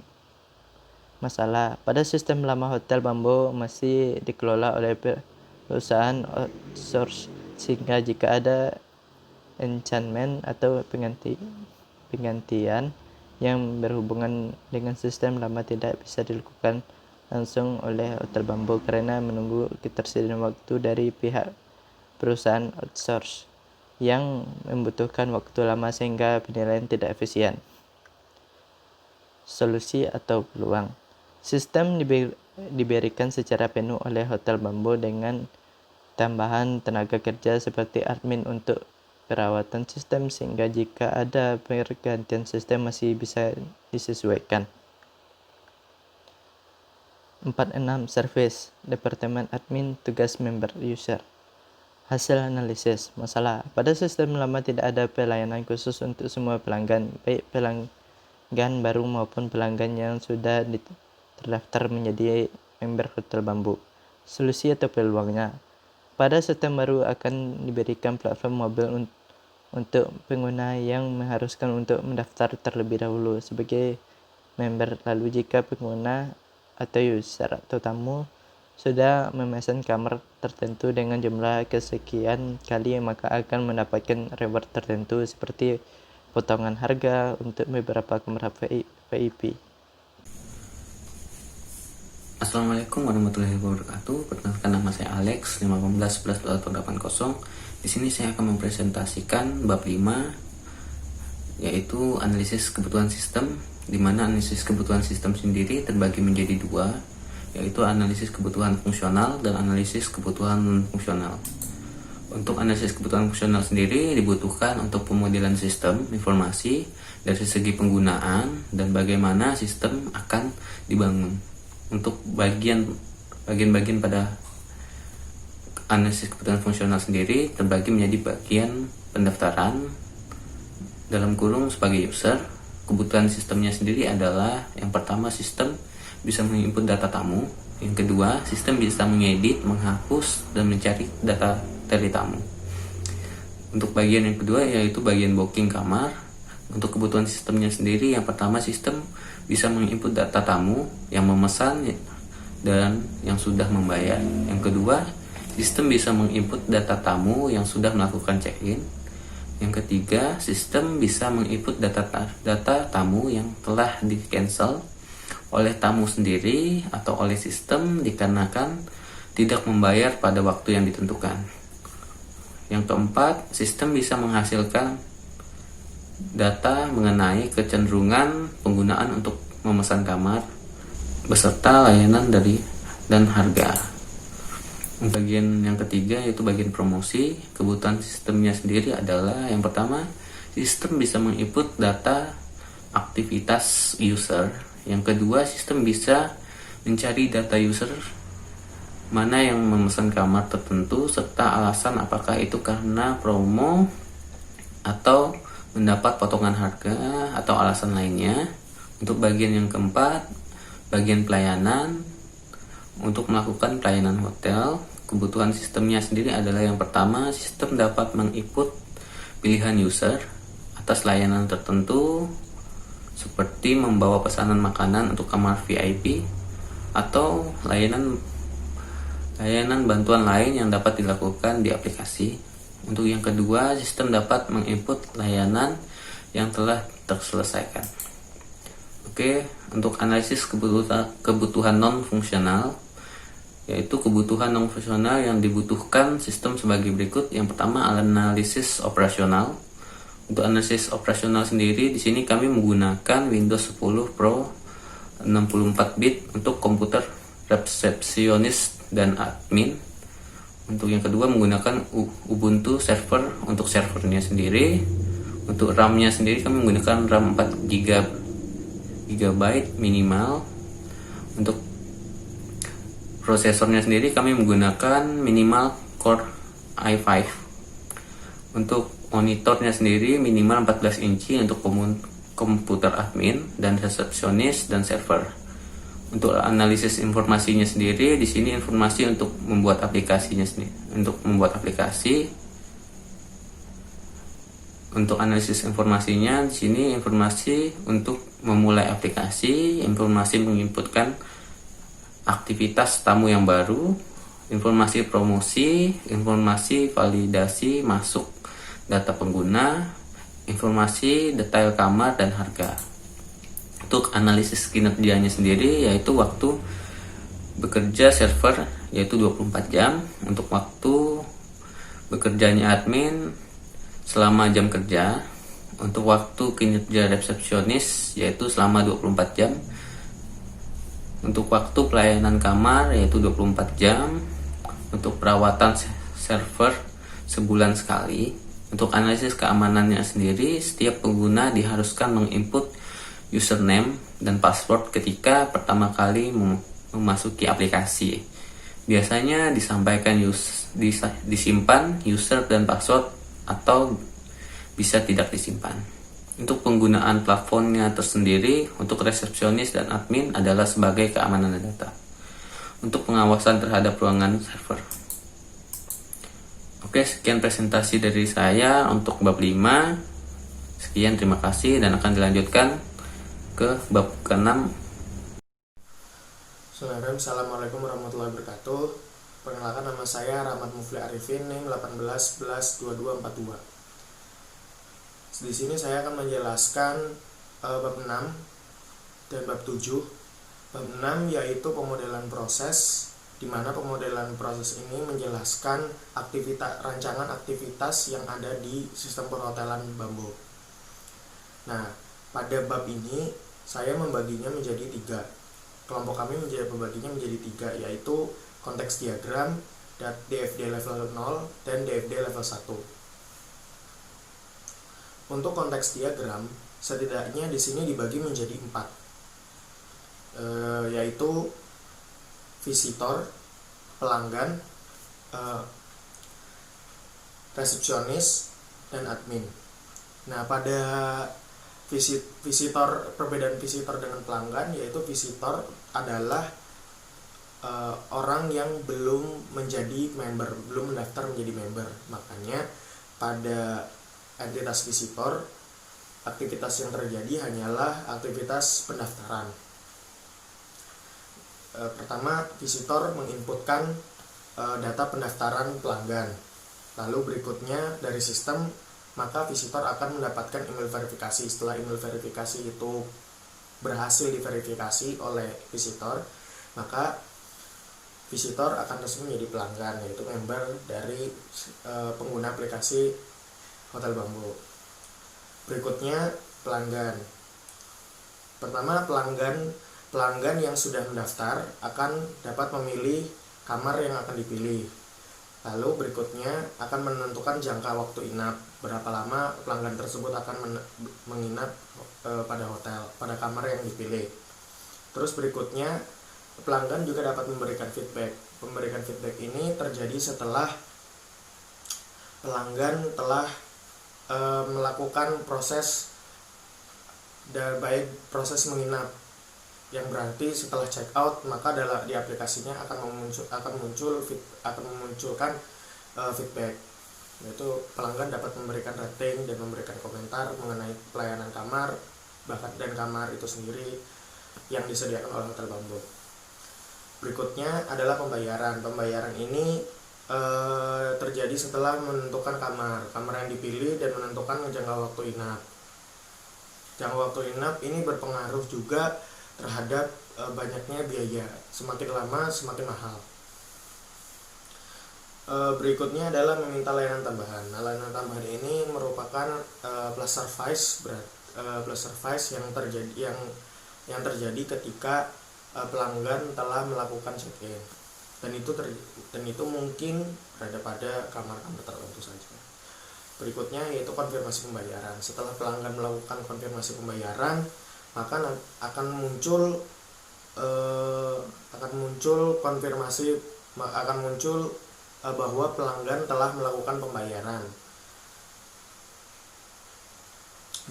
masalah. Pada sistem lama Hotel Bambu masih dikelola oleh perusahaan outsource sehingga jika ada enchantment atau penggantian yang berhubungan dengan sistem lama tidak bisa dilakukan langsung oleh Hotel Bambu karena menunggu ketersediaan waktu dari pihak perusahaan outsource yang membutuhkan waktu lama sehingga penilaian tidak efisien. Solusi atau peluang. Sistem diberikan secara penuh oleh Hotel Bambu dengan tambahan tenaga kerja seperti admin untuk perawatan sistem sehingga jika ada pergantian sistem masih bisa disesuaikan. 46. Service. Departemen admin, tugas member user. Hasil analisis masalah. Pada sistem lama tidak ada pelayanan khusus untuk semua pelanggan, baik pelanggan baru maupun pelanggan yang sudah terdaftar menjadi member Hotel Bambu. Solusi atau peluangnya. Pada sistem baru akan diberikan platform mobil untuk pengguna yang mengharuskan untuk mendaftar terlebih dahulu sebagai member. Lalu jika pengguna atau user atau tamu sudah memesan kamar tertentu dengan jumlah kesekian kali, maka akan mendapatkan reward tertentu seperti potongan harga untuk beberapa kamar VIP. Assalamualaikum warahmatullahi wabarakatuh. Perkenalkan, nama saya Alex 15112880. Di sini saya akan mempresentasikan bab 5, yaitu analisis kebutuhan sistem, di mana analisis kebutuhan sistem sendiri terbagi menjadi dua, yaitu analisis kebutuhan fungsional dan analisis kebutuhan non-fungsional. Untuk analisis kebutuhan fungsional sendiri dibutuhkan untuk pemodelan sistem informasi dari segi penggunaan dan bagaimana sistem akan dibangun. Untuk bagian-bagian pada analisis kebutuhan fungsional sendiri terbagi menjadi bagian pendaftaran dalam kurung sebagai user. Kebutuhan sistemnya sendiri adalah yang pertama, sistem bisa menginput data tamu. Yang kedua, sistem bisa mengedit, menghapus, dan mencari data dari tamu. Untuk bagian yang kedua yaitu bagian booking kamar. Untuk kebutuhan sistemnya sendiri, yang pertama, sistem bisa menginput data tamu yang memesan dan yang sudah membayar. Yang kedua, sistem bisa menginput data tamu yang sudah melakukan check-in. Yang ketiga, sistem bisa menginput data tamu yang telah di-cancel oleh tamu sendiri atau oleh sistem dikarenakan tidak membayar pada waktu yang ditentukan. Yang keempat, sistem bisa menghasilkan data mengenai kecenderungan penggunaan untuk memesan kamar beserta layanan dan harga. Bagian yang ketiga yaitu bagian promosi. Kebutuhan sistemnya sendiri adalah yang pertama, sistem bisa menginput data aktivitas user. Yang kedua, sistem bisa mencari data user mana yang memesan kamar tertentu serta alasan apakah itu karena promo atau mendapat potongan harga atau alasan lainnya. Untuk bagian yang keempat, bagian pelayanan. Untuk melakukan pelayanan hotel, kebutuhan sistemnya sendiri adalah yang pertama, sistem dapat menginput pilihan user atas layanan tertentu seperti membawa pesanan makanan untuk kamar VIP atau layanan bantuan lain yang dapat dilakukan di aplikasi. Untuk yang kedua, sistem dapat menginput layanan yang telah terselesaikan. Oke, untuk analisis kebutuhan non-fungsional, yaitu kebutuhan non-fungsional yang dibutuhkan sistem sebagai berikut. Yang pertama, analisis operasional. Untuk analisis operasional sendiri, di sini kami menggunakan Windows 10 Pro 64 bit untuk komputer resepsionis dan admin. Untuk yang kedua menggunakan Ubuntu server untuk servernya sendiri. Untuk RAM-nya sendiri kami menggunakan RAM 4 GB minimal. Untuk prosesornya sendiri kami menggunakan minimal Core i5. Untuk monitornya sendiri minimal 14 inci untuk komputer admin dan resepsionis dan server. Untuk analisis informasinya sendiri, di sini informasi untuk membuat aplikasinya sendiri. Untuk membuat aplikasi, untuk analisis informasinya di sini informasi untuk memulai aplikasi, informasi menginputkan aktivitas tamu yang baru, informasi promosi, informasi validasi masuk data pengguna, informasi detail kamar dan harga. Untuk analisis kinerjanya sendiri yaitu waktu bekerja server yaitu 24 jam, untuk waktu bekerjanya admin selama jam kerja, untuk waktu kinerja resepsionis yaitu selama 24 jam, untuk waktu pelayanan kamar yaitu 24 jam, untuk perawatan server sebulan sekali. Untuk analisis keamanannya sendiri, setiap pengguna diharuskan menginput username dan password ketika pertama kali memasuki aplikasi. Biasanya disampaikan disimpan user dan password atau bisa tidak disimpan. Untuk penggunaan platformnya tersendiri, untuk resepsionis dan admin adalah sebagai keamanan data. Untuk pengawasan terhadap ruangan server. Oke, sekian presentasi dari saya untuk bab 5. Sekian, terima kasih, dan akan dilanjutkan ke bab ke-6. Assalamualaikum warahmatullahi wabarakatuh. Perkenalkan, nama saya Rahmat Mufli Arifin, NIM 18112242. Di sini saya akan menjelaskan bab 6 dan bab 7. Bab 6 yaitu pemodelan proses, di mana pemodelan proses ini menjelaskan rancangan aktivitas yang ada di sistem perhotelan Bambo. Nah, pada bab ini saya membaginya menjadi 3. Kelompok kami membaginya menjadi 3, yaitu konteks diagram, DFD level 0, dan DFD level 1. Untuk konteks diagram, setidaknya di sini dibagi menjadi 4, yaitu visitor, pelanggan, resepsionis, dan admin. Nah, pada perbedaan visitor dengan pelanggan, yaitu visitor adalah orang yang belum menjadi member, belum mendaftar menjadi member. Makanya pada entitas visitor, aktivitas yang terjadi hanyalah aktivitas pendaftaran. Pertama, visitor menginputkan data pendaftaran pelanggan. Lalu berikutnya dari sistem, maka visitor akan mendapatkan email verifikasi. Setelah email verifikasi itu berhasil diverifikasi oleh visitor, maka visitor akan resmi menjadi pelanggan, yaitu member dari pengguna aplikasi Hotel Bambo. Berikutnya pelanggan. Pertama, pelanggan yang sudah mendaftar akan dapat memilih kamar yang akan dipilih. Lalu berikutnya akan menentukan jangka waktu inap, berapa lama pelanggan tersebut akan menginap pada hotel, pada kamar yang dipilih. Terus berikutnya pelanggan juga dapat memberikan feedback. Memberikan feedback ini terjadi setelah pelanggan telah melakukan proses baik proses menginap, yang berarti setelah check out maka di aplikasinya akan memunculkan feedback, yaitu pelanggan dapat memberikan rating dan memberikan komentar mengenai pelayanan kamar, bahkan dan kamar itu sendiri yang disediakan oleh Hotel Bambo. Berikutnya adalah pembayaran. Pembayaran ini terjadi setelah menentukan kamar yang dipilih dan menentukan jangka waktu inap. Jangka waktu inap ini berpengaruh juga terhadap banyaknya biaya. Semakin lama semakin mahal. Berikutnya adalah meminta layanan tambahan. Nah, layanan tambahan ini merupakan plus service yang terjadi ketika pelanggan telah melakukan check-in, dan itu mungkin berada pada kamar-kamar tertentu saja. Berikutnya yaitu konfirmasi pembayaran. Setelah pelanggan melakukan konfirmasi pembayaran, maka akan muncul bahwa pelanggan telah melakukan pembayaran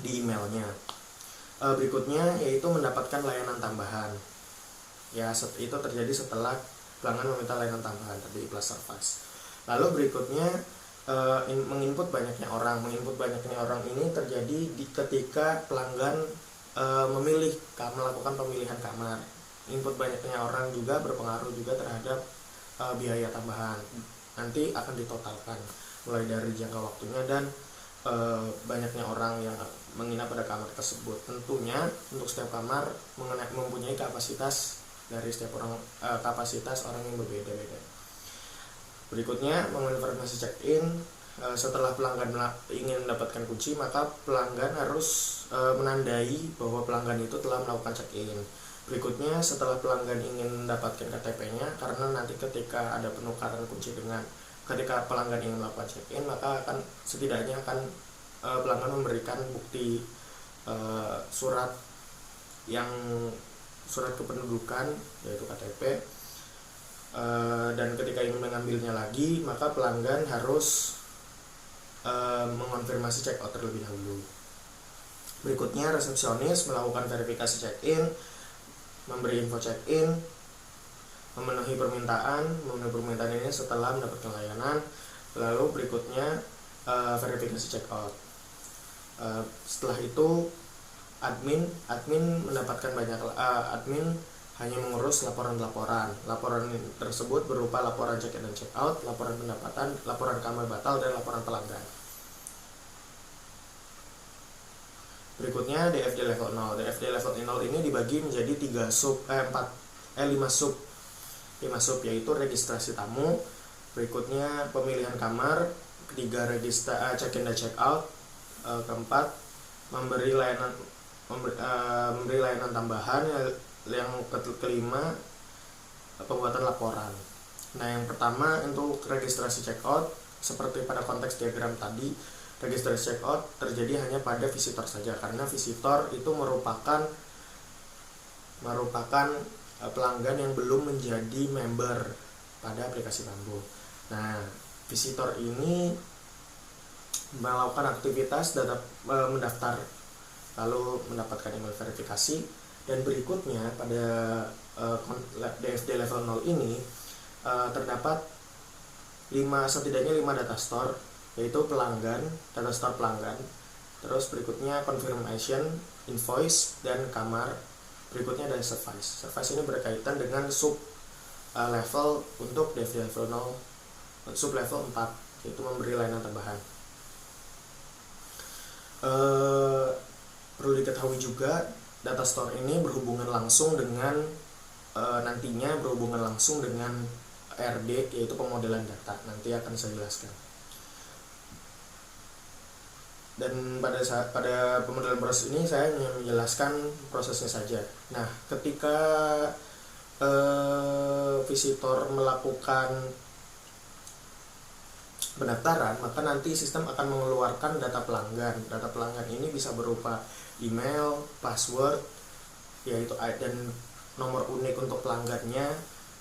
di emailnya. Berikutnya yaitu mendapatkan layanan tambahan. Ya, itu terjadi setelah pelanggan meminta layanan tambahan tadi plus service. Lalu berikutnya menginput banyaknya orang. Menginput banyaknya orang ini terjadi ketika pelanggan melakukan pemilihan kamar. Input banyaknya orang juga berpengaruh juga terhadap biaya tambahan. Nanti akan ditotalkan mulai dari jangka waktunya dan banyaknya orang yang menginap pada kamar tersebut. Tentunya untuk setiap kamar mempunyai kapasitas dari setiap orang, kapasitas orang yang berbeda-beda. Berikutnya mengonfirmasi check-in. Setelah pelanggan ingin mendapatkan kunci, maka pelanggan harus menandai bahwa pelanggan itu telah melakukan check-in. Berikutnya setelah pelanggan ingin mendapatkan KTP-nya, karena nanti ketika ada penukaran kunci ketika pelanggan ingin melakukan check-in, maka setidaknya pelanggan memberikan bukti surat kependudukan, yaitu KTP. Dan ketika ingin mengambilnya lagi, maka pelanggan harus mengonfirmasi check out terlebih dahulu. Berikutnya resepsionis melakukan verifikasi check-in, memberi info check-in, memenuhi permintaan ini setelah mendapatkan layanan. Lalu berikutnya verifikasi check out. Setelah itu admin mendapatkan admin hanya mengurus laporan tersebut berupa laporan check-in dan check-out, laporan pendapatan, laporan kamar batal, dan laporan pelanggan. Berikutnya DFD level 0. DFD level 0 ini dibagi menjadi 5 sub, yaitu registrasi tamu, berikutnya pemilihan kamar, ketiga check-in dan check-out, keempat memberi layanan tambahan, yang kelima pembuatan laporan. Nah, yang pertama untuk registrasi check-out, seperti pada konteks diagram tadi, registrasi check-out terjadi hanya pada visitor saja, karena visitor itu merupakan pelanggan yang belum menjadi member pada aplikasi Bambu. Nah, visitor ini melakukan aktivitas mendaftar, lalu mendapatkan email verifikasi. Dan berikutnya pada DFD level 0 ini terdapat setidaknya 5 data store, yaitu data store pelanggan, terus berikutnya confirmation, invoice, dan kamar. Berikutnya ada service. Service ini berkaitan dengan sub level untuk DFD level 0, sub level 4, yaitu memberi layanan tambahan. Perlu diketahui juga data store ini berhubungan langsung dengan RD, yaitu pemodelan data. Nanti akan saya jelaskan. Dan pada pemodelan proses ini saya hanya menjelaskan prosesnya saja. Nah, ketika visitor melakukan pendaftaran, maka nanti sistem akan mengeluarkan data pelanggan. Data pelanggan ini bisa berupa email, password, yaitu dan nomor unik untuk pelanggannya,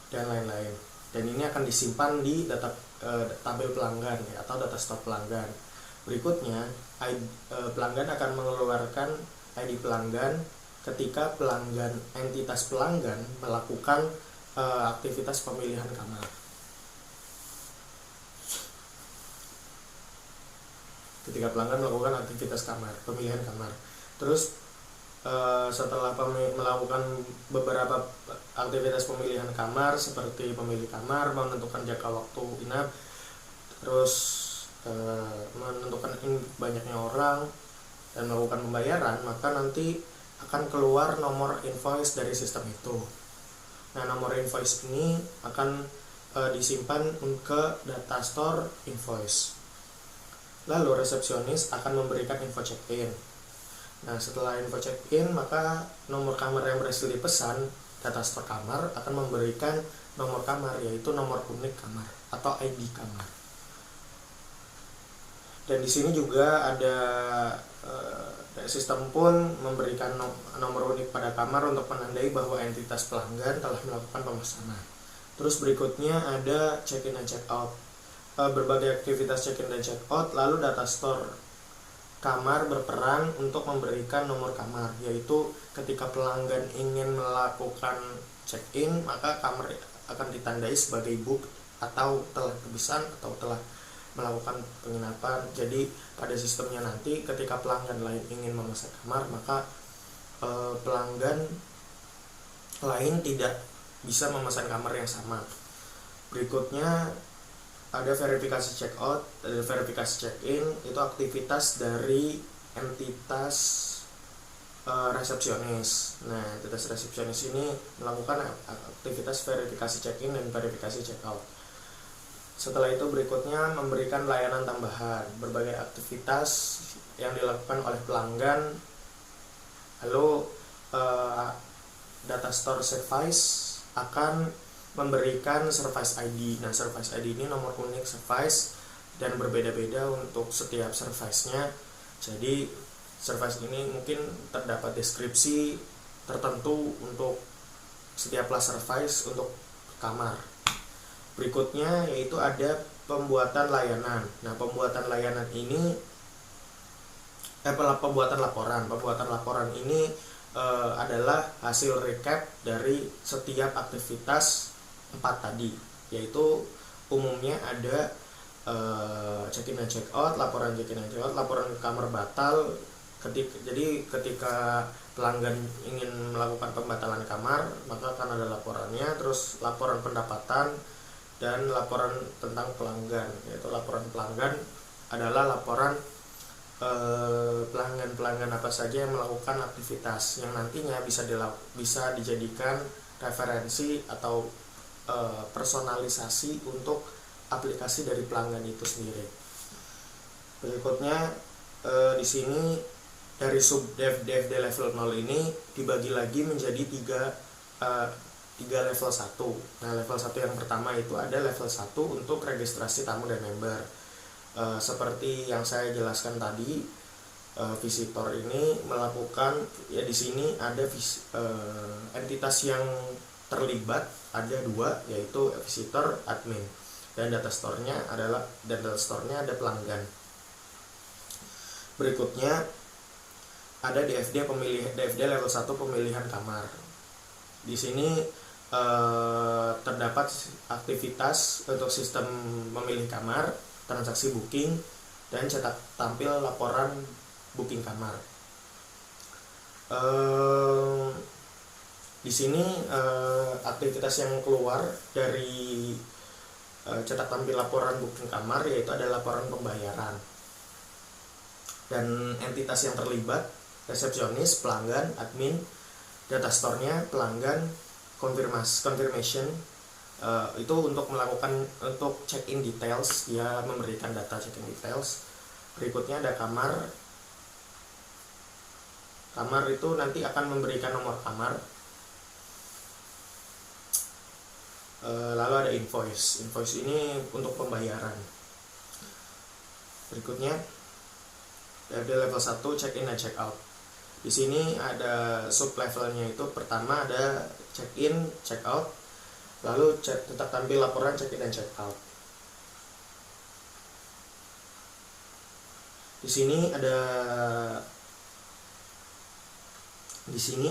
dan lain-lain. Dan ini akan disimpan di tabel pelanggan, atau data store pelanggan. Berikutnya, pelanggan akan mengeluarkan ID pelanggan ketika entitas pelanggan melakukan aktivitas pemilihan kamar. Ketika pelanggan melakukan aktivitas pemilihan kamar. Terus setelah melakukan beberapa aktivitas pemilihan kamar, seperti pemilih kamar, menentukan jangka waktu inap, terus menentukan banyaknya orang, dan melakukan pembayaran, maka nanti akan keluar nomor invoice dari sistem itu. Nah, nomor invoice ini akan disimpan ke data store invoice. Lalu resepsionis akan memberikan info check-in. Nah, setelah info check-in, maka nomor kamar yang berhasil dipesan datastore kamar akan memberikan nomor kamar, yaitu nomor unik kamar atau ID kamar. Dan di sini juga ada sistem pun memberikan nomor unik pada kamar untuk menandai bahwa entitas pelanggan telah melakukan pemesanan. Terus berikutnya ada check-in dan check-out. Berbagai aktivitas check-in dan check-out, lalu datastore kamar berperan untuk memberikan nomor kamar, yaitu ketika pelanggan ingin melakukan check-in, maka kamar akan ditandai sebagai book atau telah kepesan atau telah melakukan penginapan. Jadi pada sistemnya nanti ketika pelanggan lain ingin memesan kamar, maka pelanggan lain tidak bisa memesan kamar yang sama. Berikutnya ada verifikasi check out, ada verifikasi check in. Itu aktivitas dari entitas resepsionis. Nah, entitas resepsionis ini melakukan aktivitas verifikasi check in dan verifikasi check out. Setelah itu berikutnya memberikan layanan tambahan, berbagai aktivitas yang dilakukan oleh pelanggan. Lalu datastore service akan memberikan service ID. Nah, service ID ini nomor unik service dan berbeda-beda untuk setiap service-nya. Jadi service ini mungkin terdapat deskripsi tertentu untuk setiap kelas service untuk kamar. Berikutnya yaitu ada pembuatan layanan. Nah, pembuatan layanan ini pembuatan laporan. Pembuatan laporan ini adalah hasil recap dari setiap aktivitas 4 tadi, yaitu umumnya ada check-in dan check-out, laporan check-in dan check-out, laporan kamar batal. Ketika pelanggan ingin melakukan pembatalan kamar, maka akan ada laporannya. Terus laporan pendapatan dan laporan tentang pelanggan, yaitu laporan pelanggan adalah laporan pelanggan apa saja yang melakukan aktivitas yang nantinya bisa dijadikan referensi atau personalisasi untuk aplikasi dari pelanggan itu sendiri. Berikutnya di sini dari subdev DFD level 0 ini dibagi lagi menjadi tiga level 1. Nah, level 1 yang pertama itu ada level 1 untuk registrasi tamu dan member. Seperti yang saya jelaskan tadi, visitor ini melakukan, ya di sini ada entitas yang terlibat ada 2, yaitu visitor, admin, dan datastore-nya ada pelanggan. Berikutnya ada DFD level 1 pemilihan kamar. Di sini terdapat aktivitas untuk sistem memilih kamar, transaksi booking, dan cetak tampil laporan booking kamar. Di sini aktivitas yang keluar dari cetak tampil laporan booking kamar yaitu ada laporan pembayaran. Dan entitas yang terlibat resepsionis, pelanggan, admin, datastore-nya, pelanggan, confirmation itu untuk check-in details, dia memberikan data check-in details. Berikutnya ada kamar itu nanti akan memberikan nomor kamar. Lalu ada invoice ini untuk pembayaran. Berikutnya ada level 1 check-in dan check-out. Di sini ada sub levelnya, itu pertama ada check-in, check-out, lalu cetak tampil laporan check-in dan check-out. Di sini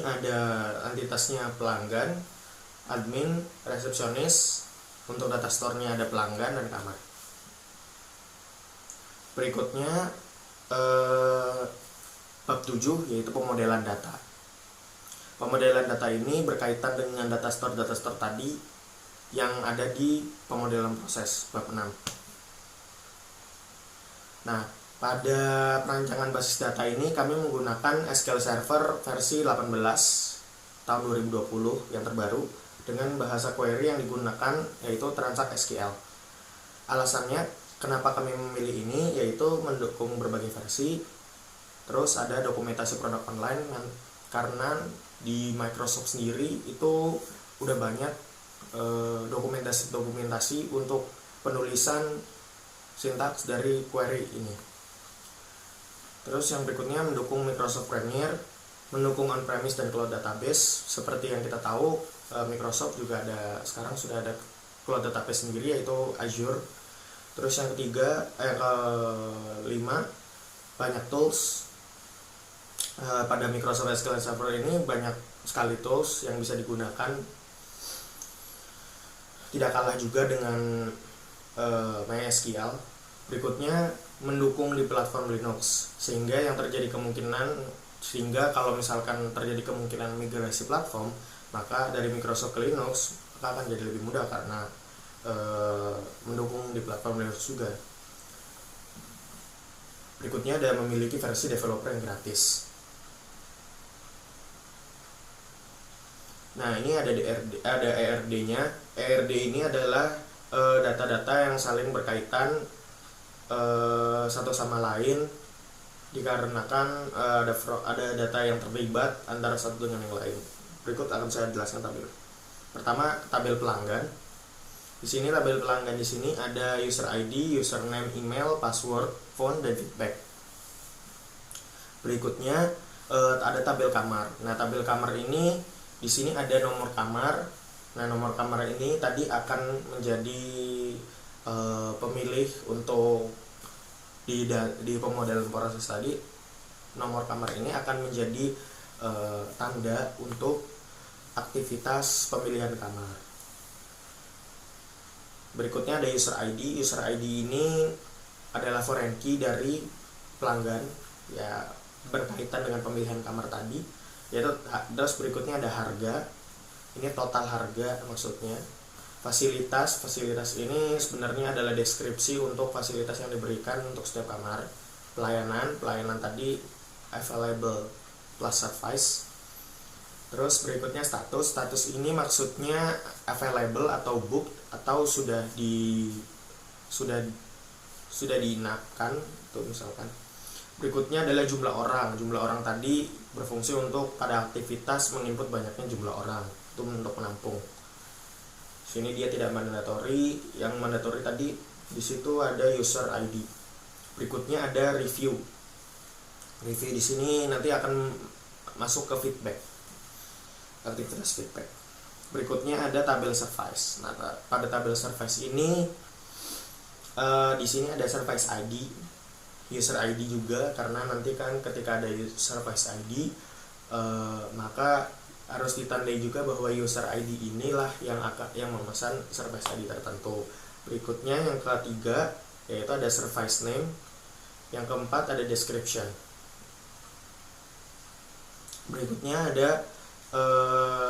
ada entitasnya pelanggan, admin, resepsionis. Untuk datastore-nya ada pelanggan dan kamar. Berikutnya bab 7 yaitu pemodelan data. Pemodelan data ini berkaitan dengan datastore tadi yang ada di pemodelan proses bab 6. Nah, pada perancangan basis data ini kami menggunakan SQL Server versi 18 tahun 2020 yang terbaru dengan bahasa query yang digunakan yaitu Transact SQL. Alasannya kenapa kami memilih ini yaitu mendukung berbagai versi. Terus ada dokumentasi produk online karena di Microsoft sendiri itu udah banyak dokumentasi untuk penulisan sintaks dari query ini. Terus yang berikutnya mendukung Microsoft Premier, mendukung on-premise dan cloud database. Seperti yang kita tahu, Microsoft juga sekarang sudah ada cloud database sendiri, yaitu Azure. Terus yang kelima, banyak tools. Pada Microsoft SQL Server ini banyak sekali tools yang bisa digunakan, tidak kalah juga dengan MySQL. Berikutnya mendukung di platform Linux, sehingga kalau misalkan terjadi kemungkinan migrasi platform, maka dari Microsoft ke Linux maka akan jadi lebih mudah karena mendukung di platform Linux juga. Berikutnya ada memiliki versi developer yang gratis. Nah, ini ada ERD-nya. ERD ini adalah data-data yang saling berkaitan satu sama lain, dikarenakan ada data yang terlibat antara satu dengan yang lain. Berikut akan saya jelaskan tabel. Pertama, tabel pelanggan. Di sini tabel pelanggan di sini ada user ID, username, email, password, phone, dan feedback. Berikutnya ada tabel kamar. Nah, tabel kamar ini di sini ada nomor kamar. Nah, nomor kamar ini tadi akan menjadi pemilih untuk di pemodelan proses tadi. Nomor kamar ini akan menjadi tanda untuk aktivitas pemilihan kamar. Berikutnya ada user ID. User ID ini adalah foreign key dari pelanggan, ya berkaitan dengan pemilihan kamar tadi. Terus berikutnya ada harga. Ini total harga maksudnya. Fasilitas ini sebenarnya adalah deskripsi untuk fasilitas yang diberikan untuk setiap kamar. Pelayanan tadi available plus service. Terus berikutnya status ini maksudnya available atau booked atau sudah diinapkan tuh misalkan. Berikutnya adalah jumlah orang. Jumlah orang tadi berfungsi untuk pada aktivitas menginput banyaknya jumlah orang, itu untuk menampung. Sini dia tidak mandatory. Yang mandatory tadi di situ ada user ID. Berikutnya ada review. Review di sini nanti akan masuk ke feedback. Aktivitas feedback. Berikutnya ada tabel service. Nah, pada tabel service ini di sini ada service ID, user ID juga, karena nanti kan ketika ada service ID maka harus ditandai juga bahwa user ID inilah yang memesan service ID tertentu. Berikutnya yang ketiga yaitu ada service name. Yang keempat ada description. Berikutnya ada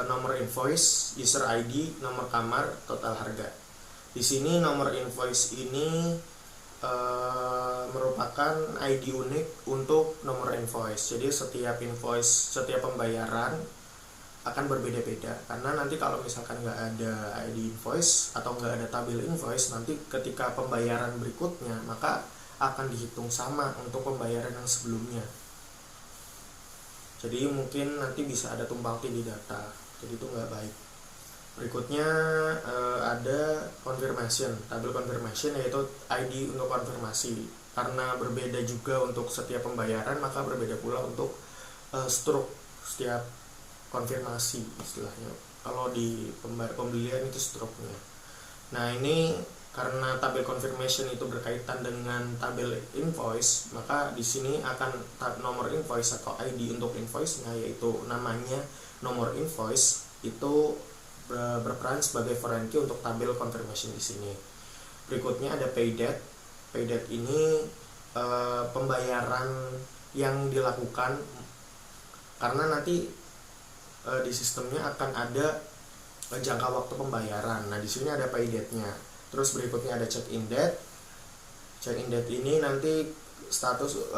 nomor invoice, user ID, nomor kamar, total harga. Di sini nomor invoice ini merupakan ID unik untuk nomor invoice. Jadi setiap pembayaran akan berbeda-beda, karena nanti kalau misalkan nggak ada ID invoice atau nggak ada tabel invoice, nanti ketika pembayaran berikutnya maka akan dihitung sama untuk pembayaran yang sebelumnya. Jadi mungkin nanti bisa ada tumpang tindih data, jadi itu nggak baik. Berikutnya ada confirmation. Tabel confirmation yaitu ID untuk konfirmasi. Karena berbeda juga untuk setiap pembayaran, maka berbeda pula untuk struk setiap konfirmasi istilahnya. Kalau di pembelian itu struknya. Nah, ini karena tabel confirmation itu berkaitan dengan tabel invoice, maka di sini akan nomor invoice atau ID untuk invoice-nya, yaitu namanya nomor invoice, itu berperan sebagai foreign key untuk tabel confirmation di sini. Berikutnya ada pay date. Pay date ini pembayaran yang dilakukan, karena nanti di sistemnya akan ada jangka waktu pembayaran. Nah, di sini ada pay date-nya. Terus berikutnya ada check-in date. Check-in date ini nanti status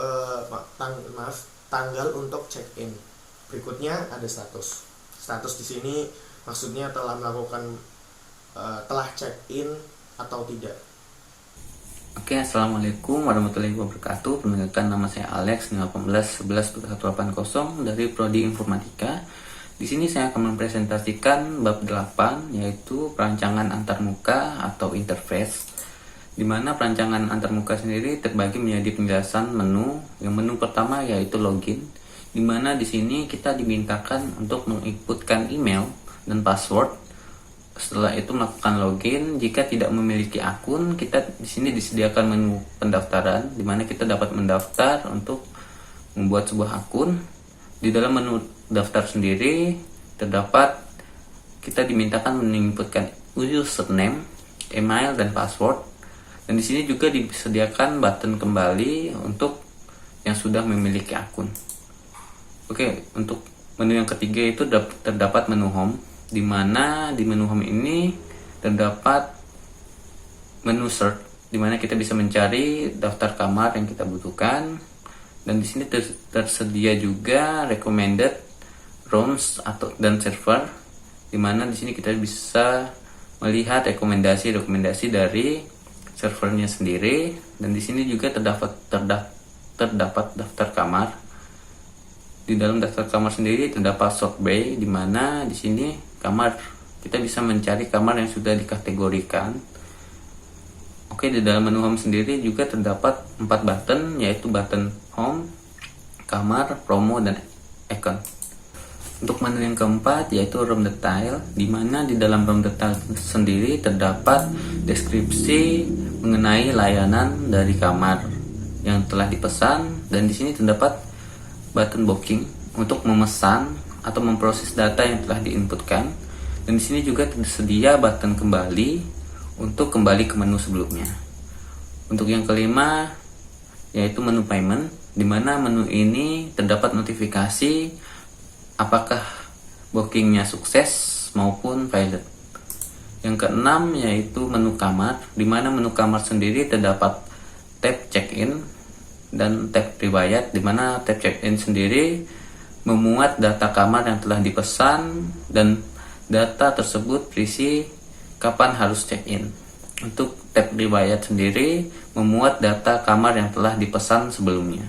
tanggal untuk check-in. Berikutnya ada status. Status di sini maksudnya telah melakukan telah check-in atau tidak. Oke, assalamualaikum warahmatullahi wabarakatuh. Perkenalkan, nama saya Alex 518 11 dari Prodi Informatika. Di sini saya akan mempresentasikan bab 8, yaitu perancangan antarmuka atau interface. Di mana perancangan antarmuka sendiri terbagi menjadi penjelasan menu. Yang menu pertama yaitu login, di mana di sini kita dimintakan untuk menginputkan email dan password. Setelah itu melakukan login. Jika tidak memiliki akun, kita di sini disediakan menu pendaftaran, di mana kita dapat mendaftar untuk membuat sebuah akun. Di dalam menu daftar sendiri terdapat kita dimintakan menginputkan username, email, dan password. Dan di sini juga disediakan button kembali untuk yang sudah memiliki akun. Oke, untuk menu yang ketiga itu terdapat menu home, di mana di menu home ini terdapat menu search, di mana kita bisa mencari daftar kamar yang kita butuhkan. Dan di sini tersedia juga recommended rooms dan server, di mana di sini kita bisa melihat rekomendasi dari servernya sendiri. Dan di sini juga terdapat daftar kamar. Di dalam daftar kamar sendiri terdapat sort by, di mana di sini kamar kita bisa mencari kamar yang sudah dikategorikan. Oke, di dalam menu home sendiri juga terdapat 4 button, yaitu button home, kamar, promo, dan icon. Untuk menu yang keempat yaitu room detail, di mana di dalam room detail sendiri terdapat deskripsi mengenai layanan dari kamar yang telah dipesan. Dan di sini terdapat button booking untuk memesan atau memproses data yang telah diinputkan. Dan di sini juga tersedia button kembali untuk kembali ke menu sebelumnya. Untuk yang kelima yaitu menu payment, di mana menu ini terdapat notifikasi apakah bookingnya sukses maupun failed. Yang keenam yaitu menu kamar, di mana menu kamar sendiri terdapat tab check-in dan tab riwayat, di mana tab check-in sendiri memuat data kamar yang telah dipesan dan data tersebut berisi kapan harus check-in. Untuk tab riwayat sendiri memuat data kamar yang telah dipesan sebelumnya.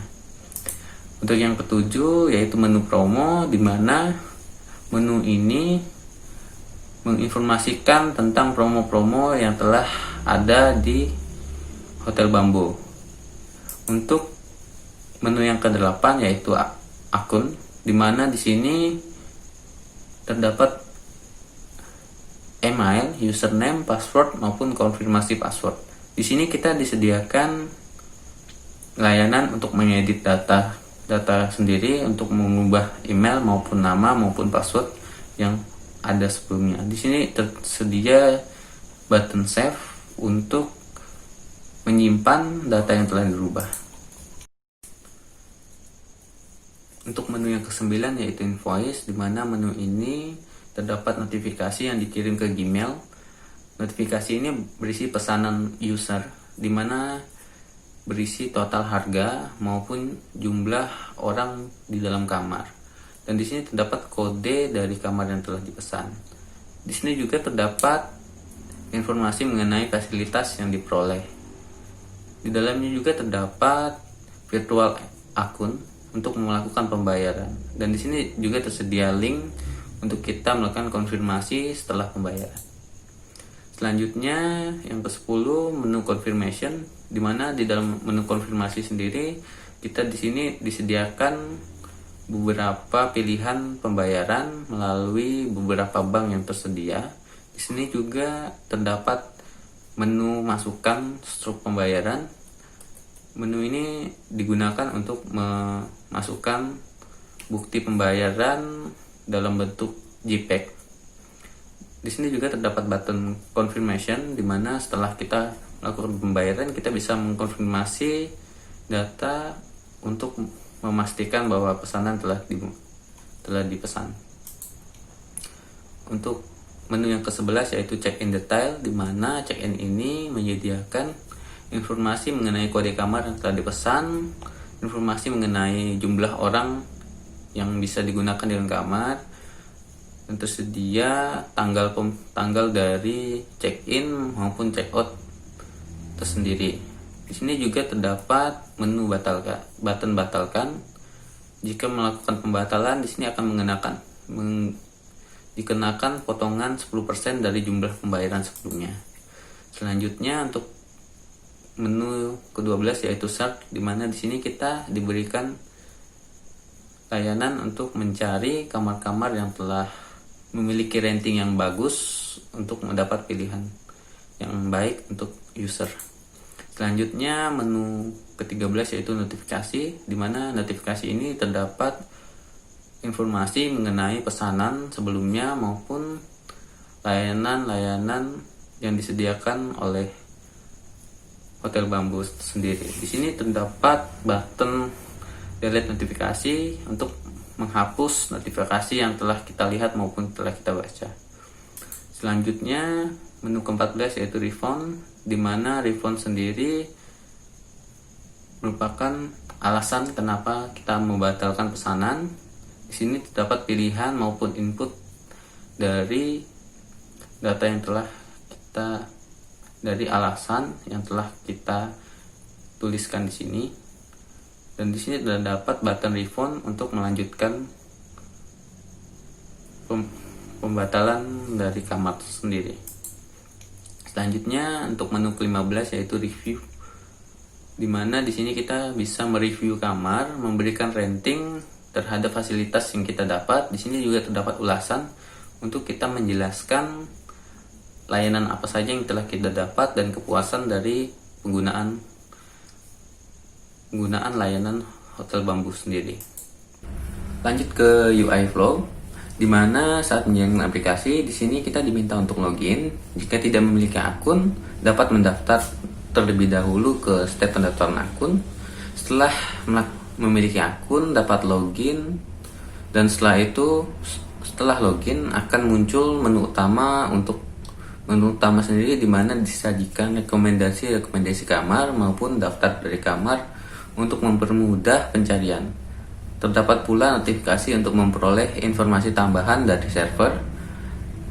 Untuk yang ketujuh yaitu menu promo, di mana menu ini menginformasikan tentang promo-promo yang telah ada di Hotel Bambo. Untuk menu yang ke-8 yaitu akun, di mana di sini terdapat email, username, password maupun konfirmasi password. Di sini kita disediakan layanan untuk mengedit data sendiri, untuk mengubah email maupun nama maupun password yang ada sebelumnya. Di sini tersedia button save untuk menyimpan data yang telah dirubah. Untuk menu yang ke-9 yaitu invoice, di mana menu ini terdapat notifikasi yang dikirim ke Gmail. Notifikasi ini berisi pesanan user, di mana berisi total harga maupun jumlah orang di dalam kamar. Dan di sini terdapat kode dari kamar yang telah dipesan. Di sini juga terdapat informasi mengenai fasilitas yang diperoleh. Di dalamnya juga terdapat virtual akun untuk melakukan pembayaran. Dan di sini juga tersedia link untuk kita melakukan konfirmasi setelah pembayaran. Selanjutnya yang ke-10 menu confirmation, di mana di dalam menu konfirmasi sendiri kita di sini disediakan beberapa pilihan pembayaran melalui beberapa bank yang tersedia. Di sini juga terdapat menu masukkan struk pembayaran. Menu ini digunakan untuk memasukkan bukti pembayaran dalam bentuk JPEG. Di sini juga terdapat button confirmation, di mana setelah kita melakukan pembayaran kita bisa mengkonfirmasi data untuk memastikan bahwa pesanan telah dipesan. Untuk menu yang ke-11 yaitu check-in detail, di mana check-in ini menyediakan informasi mengenai kode kamar yang telah dipesan, informasi mengenai jumlah orang yang bisa digunakan di dalam kamar, dan tersedia tanggal dari check-in maupun check-out tersendiri. Di sini juga terdapat menu button batalkan. Jika melakukan pembatalan, di sini akan dikenakan potongan 10% dari jumlah pembayaran sebelumnya. Selanjutnya untuk menu ke-12 yaitu search, di mana di sini kita diberikan layanan untuk mencari kamar-kamar yang telah memiliki rating yang bagus untuk mendapat pilihan yang baik untuk user. Selanjutnya menu ke-13 yaitu notifikasi, di mana notifikasi ini terdapat informasi mengenai pesanan sebelumnya maupun layanan-layanan yang disediakan oleh Hotel Bambu sendiri. Di sini terdapat button delete notifikasi untuk menghapus notifikasi yang telah kita lihat maupun telah kita baca. Selanjutnya menu ke-14 yaitu refund, di mana refund sendiri merupakan alasan kenapa kita membatalkan pesanan. Di sini terdapat pilihan maupun input dari data yang telah dari alasan yang telah kita tuliskan di sini. Dan di sini terdapat button refund untuk melanjutkan pembatalan dari kamar sendiri. Selanjutnya untuk menu ke-15 yaitu review, di mana di sini kita bisa mereview kamar, memberikan rating terhadap fasilitas yang kita dapat. Di sini juga terdapat ulasan untuk kita menjelaskan layanan apa saja yang telah kita dapat dan kepuasan dari penggunaan layanan Hotel Bambu sendiri. Lanjut ke UI flow, di mana saat menjalankan aplikasi, di sini kita diminta untuk login. Jika tidak memiliki akun, dapat mendaftar terlebih dahulu ke step pendaftaran akun. Setelah memiliki akun, dapat login, dan setelah login akan muncul menu utama sendiri, di mana disajikan rekomendasi kamar maupun daftar dari kamar untuk mempermudah pencarian. Terdapat pula notifikasi untuk memperoleh informasi tambahan dari server.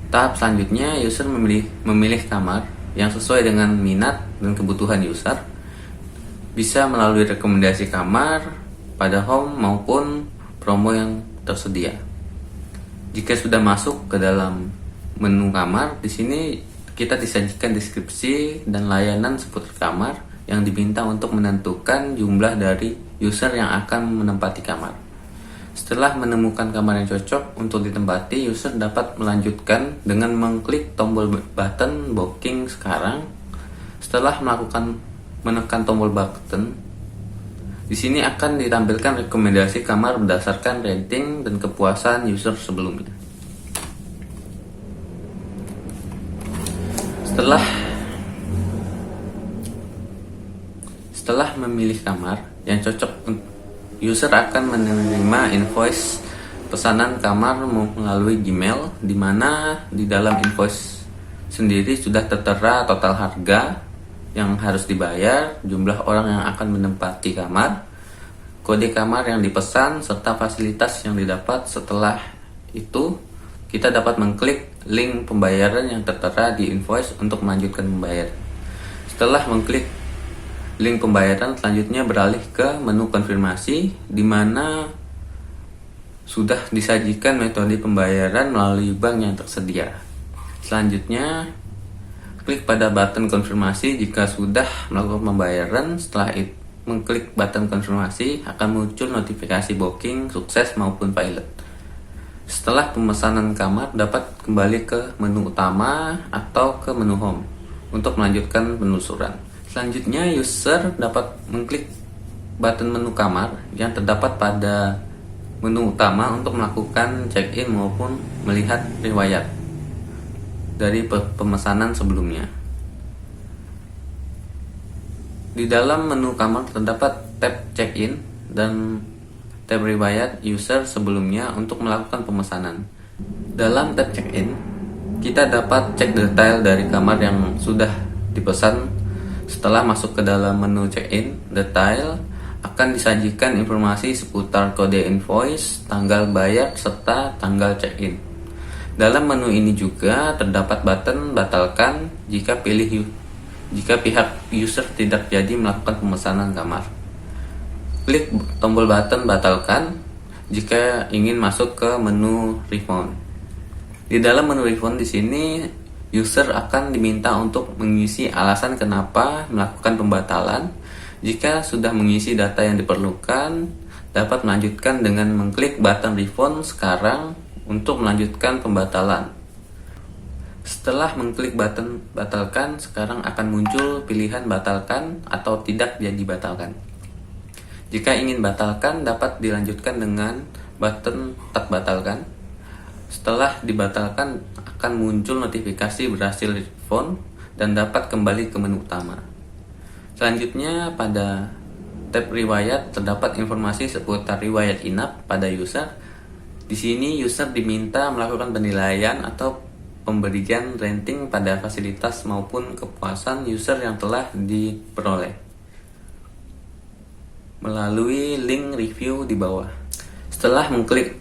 Tahap selanjutnya, user memilih kamar yang sesuai dengan minat dan kebutuhan user, bisa melalui rekomendasi kamar pada home maupun promo yang tersedia. Jika sudah masuk ke dalam menu kamar, di sini kita disajikan deskripsi dan layanan seputar kamar yang diminta untuk menentukan jumlah dari user yang akan menempati kamar. Setelah menemukan kamar yang cocok untuk ditempati, user dapat melanjutkan dengan mengklik tombol button booking sekarang. Setelah menekan tombol button, di sini akan ditampilkan rekomendasi kamar berdasarkan rating dan kepuasan user sebelumnya. Setelah memilih kamar yang cocok, user akan menerima invoice pesanan kamar melalui Gmail, di mana di dalam invoice sendiri sudah tertera total harga yang harus dibayar, jumlah orang yang akan menempati kamar, kode kamar yang dipesan, serta fasilitas yang didapat. Setelah itu, kita dapat mengklik link pembayaran yang tertera di invoice untuk melanjutkan pembayaran. Setelah mengklik link pembayaran, selanjutnya beralih ke menu konfirmasi, di mana sudah disajikan metode pembayaran melalui bank yang tersedia. Selanjutnya, klik pada button konfirmasi jika sudah melakukan pembayaran. Setelah itu, mengklik button konfirmasi akan muncul notifikasi booking sukses maupun pilot. Setelah pemesanan kamar, dapat kembali ke menu utama atau ke menu home untuk melanjutkan penelusuran. Selanjutnya, user dapat mengklik button menu kamar yang terdapat pada menu utama untuk melakukan check-in maupun melihat riwayat dari pemesanan sebelumnya. Di dalam menu kamar terdapat tab check-in dan tab riwayat user sebelumnya untuk melakukan pemesanan. Dalam tab check-in, kita dapat cek detail dari kamar yang sudah dipesan. Setelah masuk ke dalam menu check-in, detail akan disajikan informasi seputar kode invoice, tanggal bayar, serta tanggal check-in. Dalam menu ini juga terdapat button batalkan jika jika pihak user tidak jadi melakukan pemesanan kamar. Klik tombol button batalkan jika ingin masuk ke menu refund. Di dalam menu refund di sini user akan diminta untuk mengisi alasan kenapa melakukan pembatalan. Jika sudah mengisi data yang diperlukan, dapat melanjutkan dengan mengklik button refund sekarang untuk melanjutkan pembatalan. Setelah mengklik button batalkan, sekarang akan muncul pilihan batalkan atau tidak jadi batalkan. Jika ingin batalkan, dapat dilanjutkan dengan button tak batalkan. Setelah dibatalkan, akan muncul notifikasi berhasil refund dan dapat kembali ke menu utama. Selanjutnya, pada tab riwayat terdapat informasi seputar riwayat inap pada user. Di sini user diminta melakukan penilaian atau pemberian rating pada fasilitas maupun kepuasan user yang telah diperoleh melalui link review di bawah. Setelah mengklik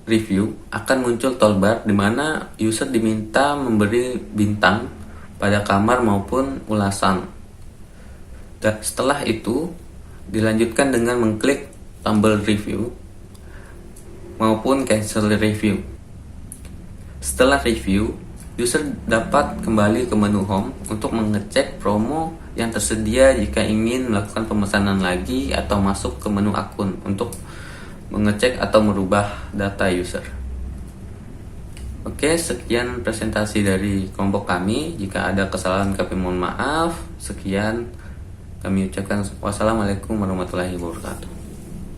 review, akan muncul toolbar di mana user diminta memberi bintang pada kamar maupun ulasan. Dan setelah itu, dilanjutkan dengan mengklik tombol review maupun cancel review. Setelah review, user dapat kembali ke menu home untuk mengecek promo yang tersedia jika ingin melakukan pemesanan lagi atau masuk ke menu akun untuk mengecek atau merubah data user. Oke, sekian presentasi dari kelompok kami. Jika ada kesalahan kami mohon maaf. Sekian kami ucapkan wassalamualaikum warahmatullahi wabarakatuh.